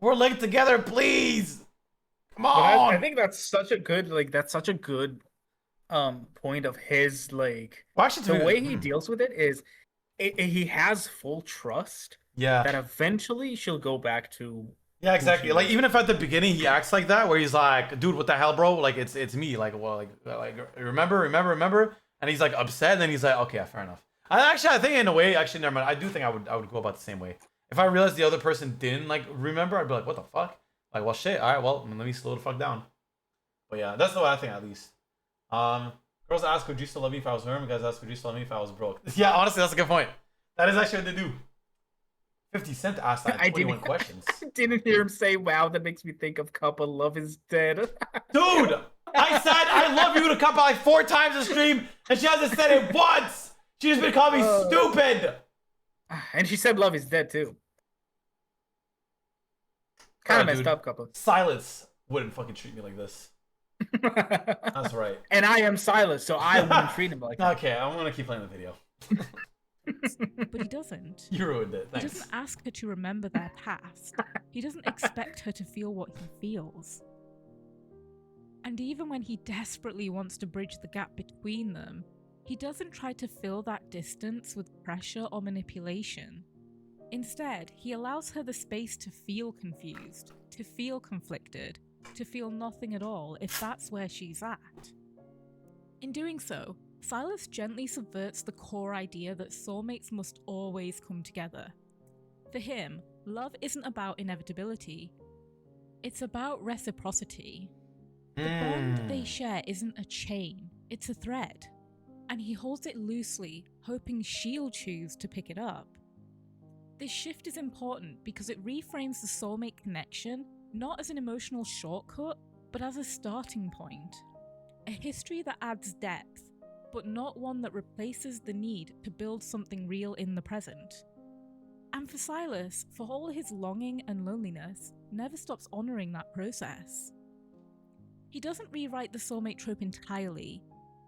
We're linked together, please. Come on.
I think that's such a good, point of his, like,
Well, actually,
the way he deals with it is, he has full trust
yeah,
that eventually she'll go back to.
yeah, exactly. Like, even if at the beginning he acts like that, where he's like, dude, what the hell, bro? Like, it's me. Like, well, like remember, and he's like upset, and then he's like, okay, yeah, fair enough. I think in a way, actually, never mind. I do think I would go about the same way. If I realized the other person didn't like remember, I'd be like, what the fuck? Like, well, shit. All right, well, let me slow the fuck down. But yeah, that's the way I think, at least. Girls ask, would you still love me if I was home? Guys ask, would you still love me if I was broke? Yeah, honestly, that's a good point. That is actually what they do. 50 Cent asked that 21 questions.
I didn't hear him say, wow, that makes me think of Kappa, love is dead.
Dude, I said I love you to Kappa like 4 times a stream, and she hasn't said it once. She just been calling me stupid.
And she said love is dead, too. Kind of messed up, Kappa.
Sylus wouldn't fucking treat me like this. That's right.
And I am Sylus, so I wouldn't treat him like that.
Okay, I'm gonna keep playing the video.
But he doesn't.
You ruined it. Thanks.
He doesn't ask her to remember their past. He doesn't expect her to feel what he feels. And even when he desperately wants to bridge the gap between them, he doesn't try to fill that distance with pressure or manipulation. Instead, he allows her the space to feel confused, to feel conflicted, to feel nothing at all if that's where she's at. In doing so, Sylus gently subverts the core idea that soulmates must always come together. For him, love isn't about inevitability. It's about reciprocity. The bond they share isn't a chain, it's a thread. And he holds it loosely, hoping she'll choose to pick it up. This shift is important because it reframes the soulmate connection not as an emotional shortcut, but as a starting point. A history that adds depth, but not one that replaces the need to build something real in the present. And for Sylus, for all his longing and loneliness, never stops honouring that process. He doesn't rewrite the soulmate trope entirely.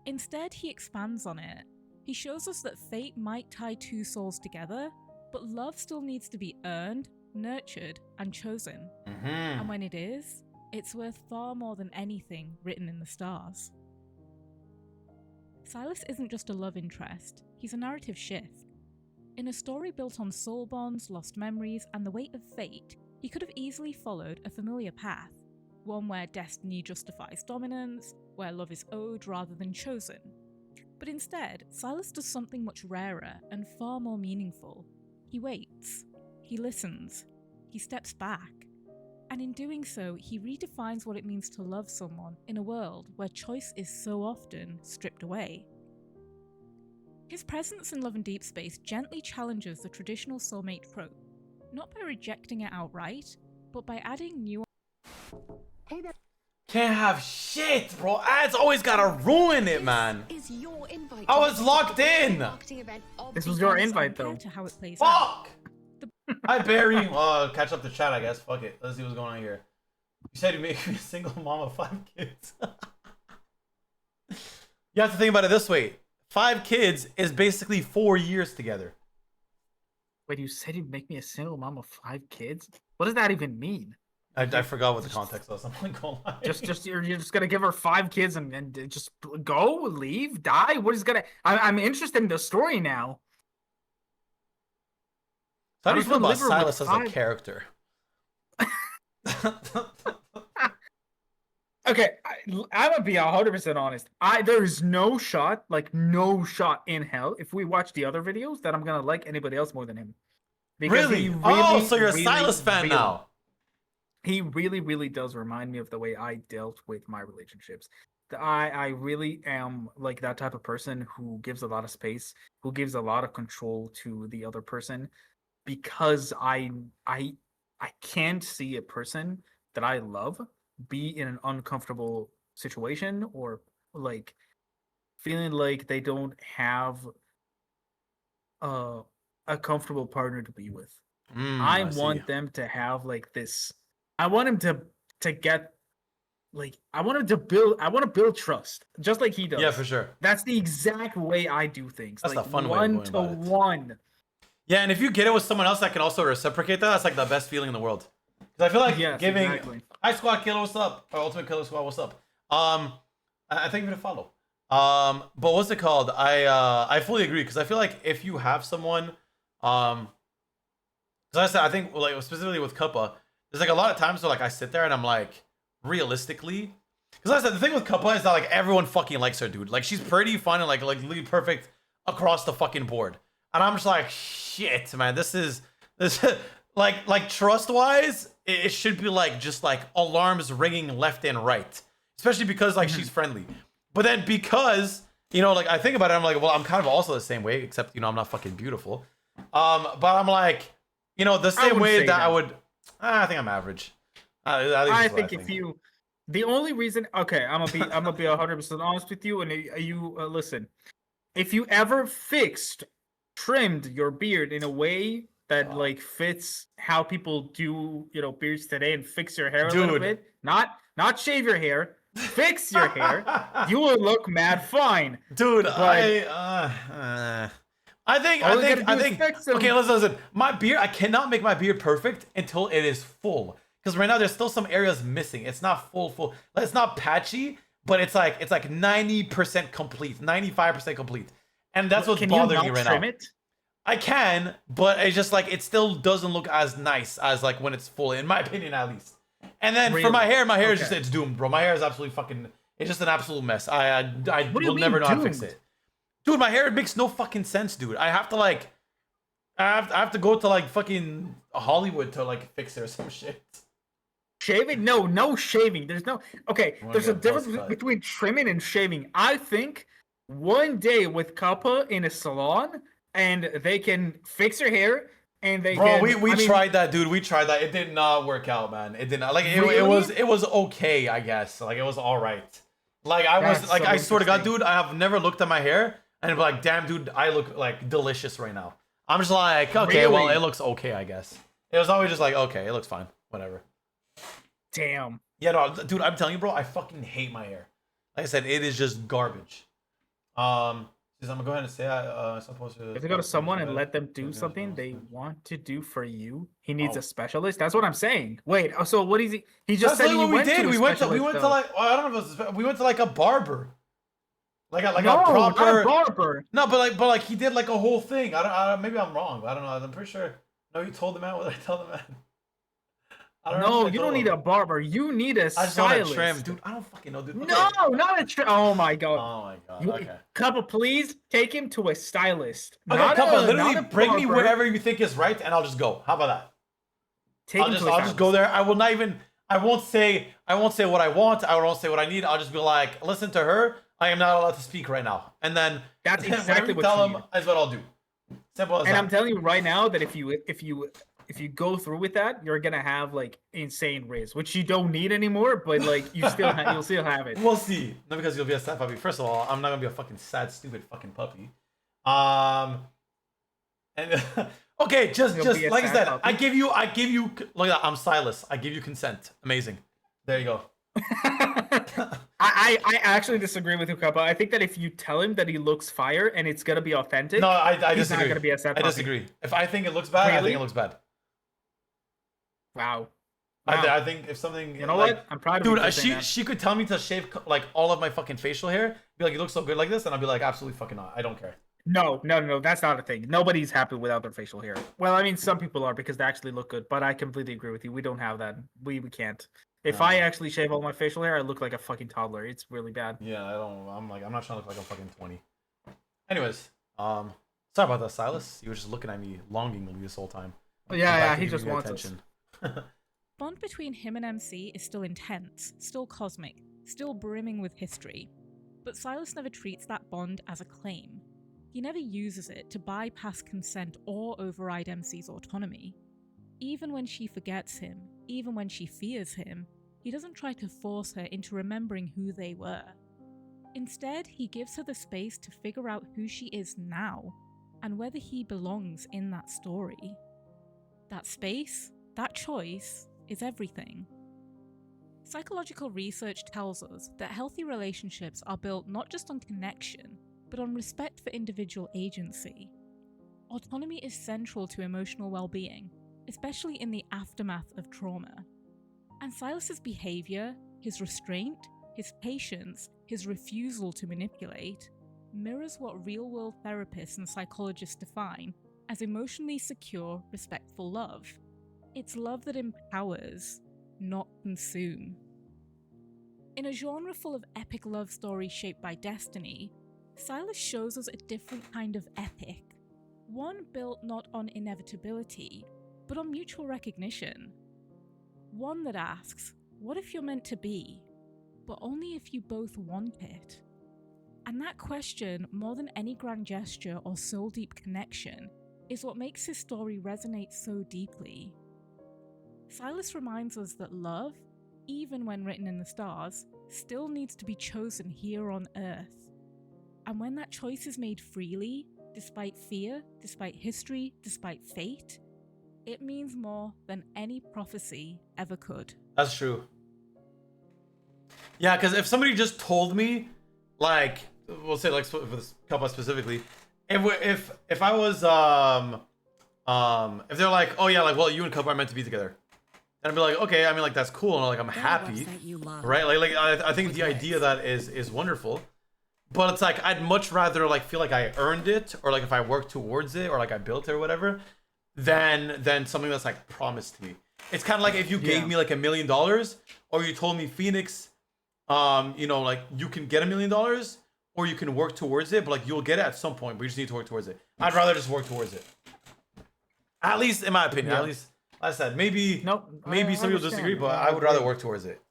Instead, he expands on it. He shows us that fate might tie 2 souls together, but love still needs to be earned, nurtured, and chosen. And when it is, it's worth far more than anything written in the stars. Sylus isn't just a love interest, he's a narrative shift. In a story built on soul bonds, lost memories, and the weight of fate, he could have easily followed a familiar path. One where destiny justifies dominance, where love is owed rather than chosen. But instead, Sylus does something much rarer and far more meaningful. He waits, he listens, he steps back. And in doing so, he redefines what it means to love someone in a world where choice is so often stripped away. His presence in Love and Deepspace gently challenges the traditional soulmate trope, not by rejecting it outright, but by adding nuance.
Hey there.
Can't have shit, bro. Ads always gotta ruin it, man.
Is your invite
I was locked in.
marketing event of
This
the
was your
year.
invite, though.
To how it plays out.
Fuck! Hi, Barry. Catch up the chat, I guess. Fuck it. Let's see what's going on here. You said you make me a single mom of 5 kids. You have to think about it this way. 5 kids is basically 4 years together.
Wait, you said you'd make me a single mom of 5 kids? What does that even mean?
I forgot what the context was. I'm not gonna lie.
You're just gonna give her 5 kids and just go, leave, die? What is gonna? I'm interested in the story now.
How do you feel about
live with
Sylus as a
5?
character?
Okay, I'm gonna be 100% honest. There's no shot, like no shot in hell, if we watch the other videos, that I'm gonna like anybody else more than him. Because
Really?
he really,
Oh, so you're a
really,
Sylus fan
really-
now.
He really, really does remind me of the way I dealt with my relationships. I really am like that type of person who gives a lot of space, who gives a lot of control to the other person, because I can't see a person that I love be in an uncomfortable situation, or like feeling like they don't have a comfortable partner to be with. I
see.
want them to have like this. I want him to get like I want to build trust, just like he does.
Yeah, for sure.
That's the exact way I do things.
That's
like
the fun way of going about it.
1-to-1.
Yeah, and if you get it with someone else that can also reciprocate that, that's like the best feeling in the world. Because I feel like
Yes,
giving
exactly.
High Squad Killer, what's up? Or Ultimate Killer Squad, what's up? I thank you for the follow. But what's it called? I fully agree, because I feel like if you have someone, because I said I think like specifically with Cuppa, there's like a lot of times where like I sit there and I'm like, realistically, because I said the thing with Cuppa is that like everyone fucking likes her, dude. Like she's pretty fun and like literally perfect across the fucking board. And I'm just like, shit, man, this like trust wise, it should be like just like alarms ringing left and right, especially because like she's friendly. But then because like I think about it, I'm like, well, I'm kind of also the same way, except I'm not fucking beautiful. But I'm like, the same way that I would. I think I'm average.
I think if you, the only reason, okay, I'm gonna be 100% honest with you, and you listen. If you ever trimmed your beard in a way that like fits how people do, beards today, and fix your hair a little bit, not shave your hair, fix your hair, you will look mad fine,
dude.
But
I think. Okay, listen. My beard, I cannot make my beard perfect until it is full. Because right now there's still some areas missing. It's not full. It's not patchy, but it's like 90% complete, 95% complete, and that's what's bothering me right now.
It?
I can, but it's just like it still doesn't look as nice as like when it's full, in my opinion at least. And then for my hair is just, it's doomed, bro. My hair is absolutely fucking. It's just an absolute mess. I will never know how to fix it. Dude, my hair makes no fucking sense, dude. I have to like, I have to go to like fucking Hollywood to like fix it or some shit.
Shaving? No shaving. There's no. Okay, there's a difference between trimming and shaving. I think one day with Cuppa in a salon, and they can fix your hair, and they
Bro,
can.
we tried that, dude. We tried that. It did not work out, man. It did not. Like
Really?
it was okay, I guess. Like it was all right. Like I swear to God, dude, I have never looked at my hair and be like, damn, dude, I look like delicious right now. I'm just like, okay, well, it looks okay, I guess. It was always just like, okay, it looks fine, whatever.
Damn.
Yeah, no, dude, I'm telling you, bro, I fucking hate my hair. Like I said, it is just garbage. I'm gonna go ahead and say I'm supposed to.
If you go to someone and let them do something they want to do for you, he needs a specialist. That's what I'm saying. Wait, so what is he? He just said he went to.
We went to like, I don't know if it was, we went to like a barber. Like a proper.
Not a barber.
No, but like he did like a whole thing. I don't maybe I'm wrong, but I don't know. I'm pretty sure. No, you told the man. What did I tell the man?
No, you don't need a barber. You need a stylist.
I just want a trim, dude. I don't fucking know, dude. Okay.
No, not a trim. Oh my god.
Oh my god. Okay.
Cuppa, please take him to a stylist.
Okay, Cuppa, literally bring me wherever you think is right, and I'll just go. How about that? I'll just go there. I will not even. I won't say what I want. I won't say what I need. I'll just be like, listen to her. I am not allowed to speak right now. And then
that's exactly what
tell
you
him is what I'll do. Simple as that.
And I'm telling you right now that if you go through with that, you're gonna have like insane riz, which you don't need anymore. But like you'll still have it.
We'll see. Not because you'll be a sad puppy. First of all, I'm not gonna be a fucking sad, stupid fucking puppy. And okay, just like I said, puppy. I give you. Look at that. I'm Sylus. I give you consent. Amazing. There you go.
I actually disagree with you, Cuppa. I think that if you tell him that he looks fire and it's gonna be authentic,
no, I disagree.
He's not gonna be a sad puppy.
I disagree. If I think it looks bad, really? I think it looks bad.
Wow.
I think if something,
you know like, what? I'm proud of you.
Dude, she could tell me to shave like all of my fucking facial hair, be like, you look so good like this, and I'll be like, absolutely fucking not. I don't care.
No, that's not a thing. Nobody's happy without their facial hair. Well, I mean, some people are because they actually look good, but I completely agree with you. We don't have that. We can't. If I actually shave all my facial hair, I look like a fucking toddler. It's really bad.
Yeah, I'm not trying to look like I'm fucking 20. Anyways, sorry about that, Silas. You were just looking at me longingly this whole time.
Yeah, he just wants attention.
Bond between him and MC is still intense, still cosmic, still brimming with history. But Sylus never treats that bond as a claim. He never uses it to bypass consent or override MC's autonomy. Even when she forgets him, even when she fears him, he doesn't try to force her into remembering who they were. Instead, he gives her the space to figure out who she is now, and whether he belongs in that story. That space, that choice, is everything. Psychological research tells us that healthy relationships are built not just on connection, but on respect for individual agency. Autonomy is central to emotional well-being, especially in the aftermath of trauma. And Sylus's behavior, his restraint, his patience, his refusal to manipulate, mirrors what real-world therapists and psychologists define as emotionally secure, respectful love. It's love that empowers, not consume. In a genre full of epic love stories shaped by destiny, Sylus shows us a different kind of epic. One built not on inevitability, but on mutual recognition. One that asks, what if you're meant to be, but only if you both want it? And that question, more than any grand gesture or soul-deep connection, is what makes his story resonate so deeply. Sylus reminds us that love, even when written in the stars, still needs to be chosen here on Earth. And when that choice is made freely, despite fear, despite history, despite fate, it means more than any prophecy ever could.
That's true. Yeah, because if somebody just told me, like, we'll say like for this couple specifically, if I was if they're like, oh yeah, like, well, you and Cup are meant to be together, and I'd be like, okay, I mean, like, that's cool, and like I'm happy, right? Like I think the idea of that is wonderful, but it's like I'd much rather like feel like I earned it, or like if I worked towards it, or like I built it or whatever, than something that's like promised to me. It's kind of like if you gave me like $1 million, or you told me, Phoenixx, you know, like, you can get $1 million, or you can work towards it, but like you'll get it at some point, but you just need to work towards it. I'd rather just work towards it. At least in my opinion. At least, like I said, maybe maybe some people disagree, but I would rather work towards it.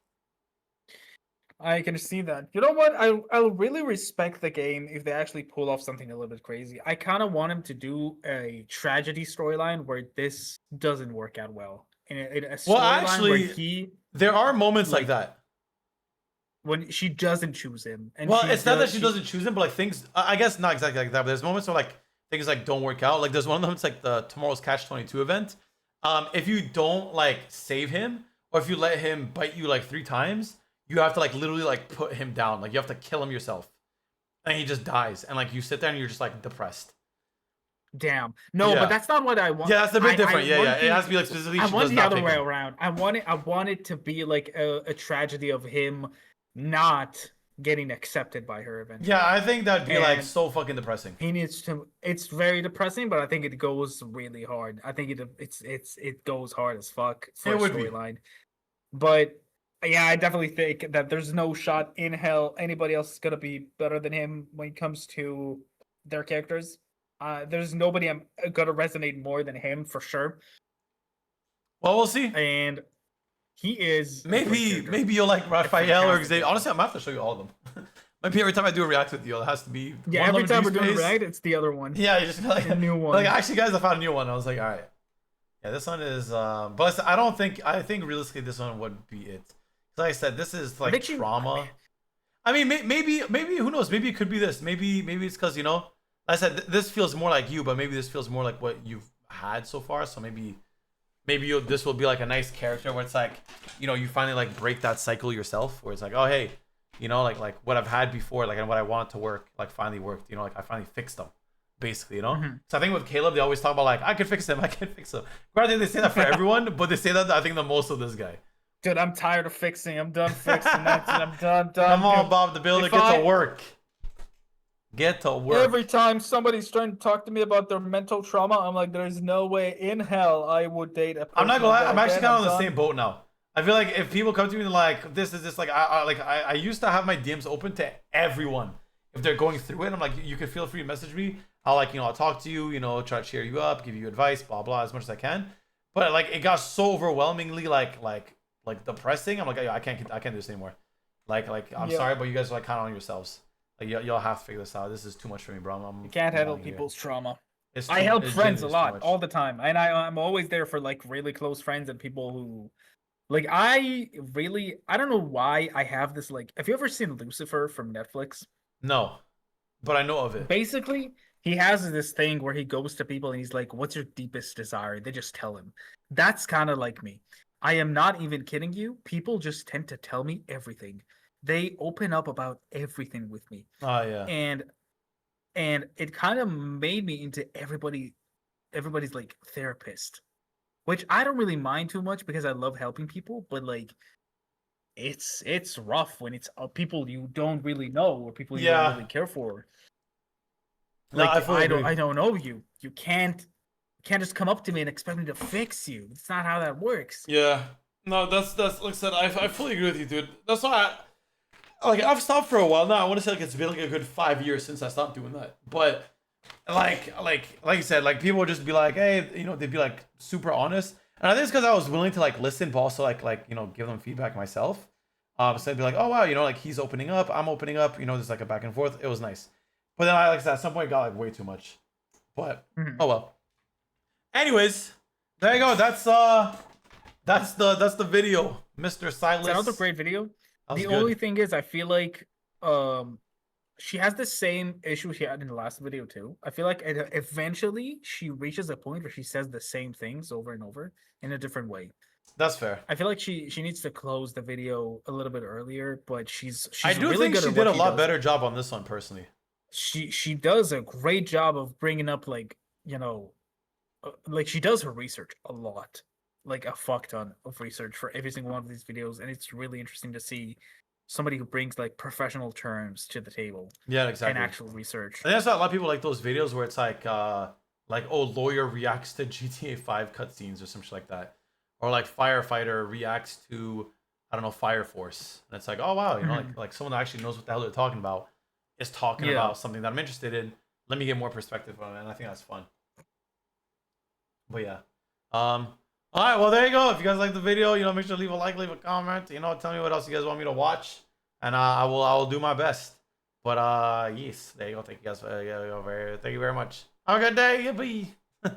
I can see that. You know what? I'll really respect the game if they actually pull off something a little bit crazy. I kind of want him to do a tragedy storyline where this doesn't work out well. In a storyline where
there are moments like that.
When she doesn't choose him. And
well, it's not that she doesn't choose him, but like things, I guess not exactly like that, but there's moments where like things like don't work out. Like there's one of them, it's like the Tomorrow's Catch-22 event. If you don't like save him, or if you let him bite you like 3 times, you have to like literally like put him down. Like you have to kill him yourself. And he just dies. And like you sit there and you're just like depressed.
Damn. No, but that's not what I want.
Yeah, that's a bit different. It has to be like specifically.
I want the other way around. I want it to be like a tragedy of him not getting accepted by her eventually.
Yeah, I think that'd be like so fucking depressing.
He needs to. It's very depressing, but I think it goes really hard. I think it goes hard as fuck for a storyline. But yeah, I definitely think that there's no shot in hell anybody else is gonna be better than him when it comes to their characters. There's nobody I'm gonna resonate more than him for sure.
Well, we'll see.
And he is
maybe you'll like Raphael or Xavier. Honestly, I'm gonna have to show you all of them. Maybe every time I do a react with you, it has to be
every time we're doing a react, it's the other one.
Yeah, you just like
a new one.
Like actually, guys, I found a new one. I was like, all right, yeah, this one is. But I think realistically, this one would be it. Like I said, this is like trauma. I mean, maybe who knows? Maybe it could be this. Maybe it's because, you know, like I said, this feels more like you, but maybe this feels more like what you've had so far. So maybe this will be like a nice character where it's like, you know, you finally like break that cycle yourself, where it's like, oh hey, you know, like what I've had before, like, and what I wanted to work, like finally worked. You know, like I finally fixed them, basically. You know. Mm-hmm. So I think with Caleb, they always talk about like, I can fix him. Granted, they say that for everyone, but they say that I think the most of this guy.
Dude, I'm tired of fixing. I'm done fixing. I'm done.
Come on, Bob the Builder, get to work. Get to work.
Every time somebody's trying to talk to me about their mental trauma, I'm like, there's no way in hell I would date a person.
I'm not gonna lie,
like
I'm
that
actually
again.
kind of on
I'm
the
done.
same boat now. I feel like if people come to me like this is just like I used to have my DMs open to everyone. If they're going through it, I'm like, you can feel free to message me. I'll like, I'll talk to you, try to cheer you up, give you advice, blah blah, as much as I can. But like it got so overwhelmingly like depressing. I'm like, I can't do this anymore. Like I'm sorry, but you guys are like kind of on yourselves. Like y'all have to figure this out. This is too much for me, bro.
You can't handle
out here.
people's trauma.
It's
I
too-
help
it
friends a
genuinely is too
lot
much.
all the time, and I'm always there for like really close friends and people who, like, I don't know why I have this like. Have you ever seen Lucifer from Netflix?
No, but I know of it.
Basically, he has this thing where he goes to people and he's like, "What's your deepest desire?" They just tell him. That's kind of like me. I am not even kidding you. People just tend to tell me everything. They open up about everything with me.
Oh yeah.
And it kind of made me into everybody's like therapist, which I don't really mind too much because I love helping people, but like it's rough when it's people you don't really know or people you don't really care for.
No,
Like
I fully agree.
I don't know you. You can't just come up to me and expect me to fix you. It's not how that works.
Yeah. No, that's like I said, I fully agree with you, dude. That's why I've stopped for a while now. I want to say like it's been like a good 5 years since I stopped doing that. But like you said, like people would just be like, hey, they'd be like super honest. And I think it's because I was willing to like listen, but also like give them feedback myself. So they'd be like, oh wow, like he's opening up, I'm opening up, there's like a back and forth. It was nice. But then like I said, at some point it got like way too much. But oh well. Anyways, there you go. That's the video, Mr. Sylus.
It's another great video. The
good.
only thing is, I feel like she has the same issue she had in the last video too. I feel like eventually she reaches a point where she says the same things over and over in a different way.
That's fair.
I feel like she needs to close the video a little bit earlier, but she's
I do
really
think
good
she
at
did
what
a lot
does.
better job on this one personally.
She does a great job of bringing up like like she does her research a lot, like a fuck ton of research for every single one of these videos, and it's really interesting to see somebody who brings like professional terms to the table.
Yeah, exactly.
And actual research.
And that's why a lot of people like those videos where it's like lawyer reacts to GTA 5 cutscenes or some shit like that, or like firefighter reacts to Fire Force, and it's like, oh wow, like someone that actually knows what the hell they're talking about is talking about something that I'm interested in. Let me get more perspective on it, and I think that's fun. But yeah. All right, well there you go. If you guys like the video, make sure to leave a like, leave a comment. Tell me what else you guys want me to watch, and I will do my best. But yes, there you go. Thank you guys. Thank you very much. Have a good day. Bye.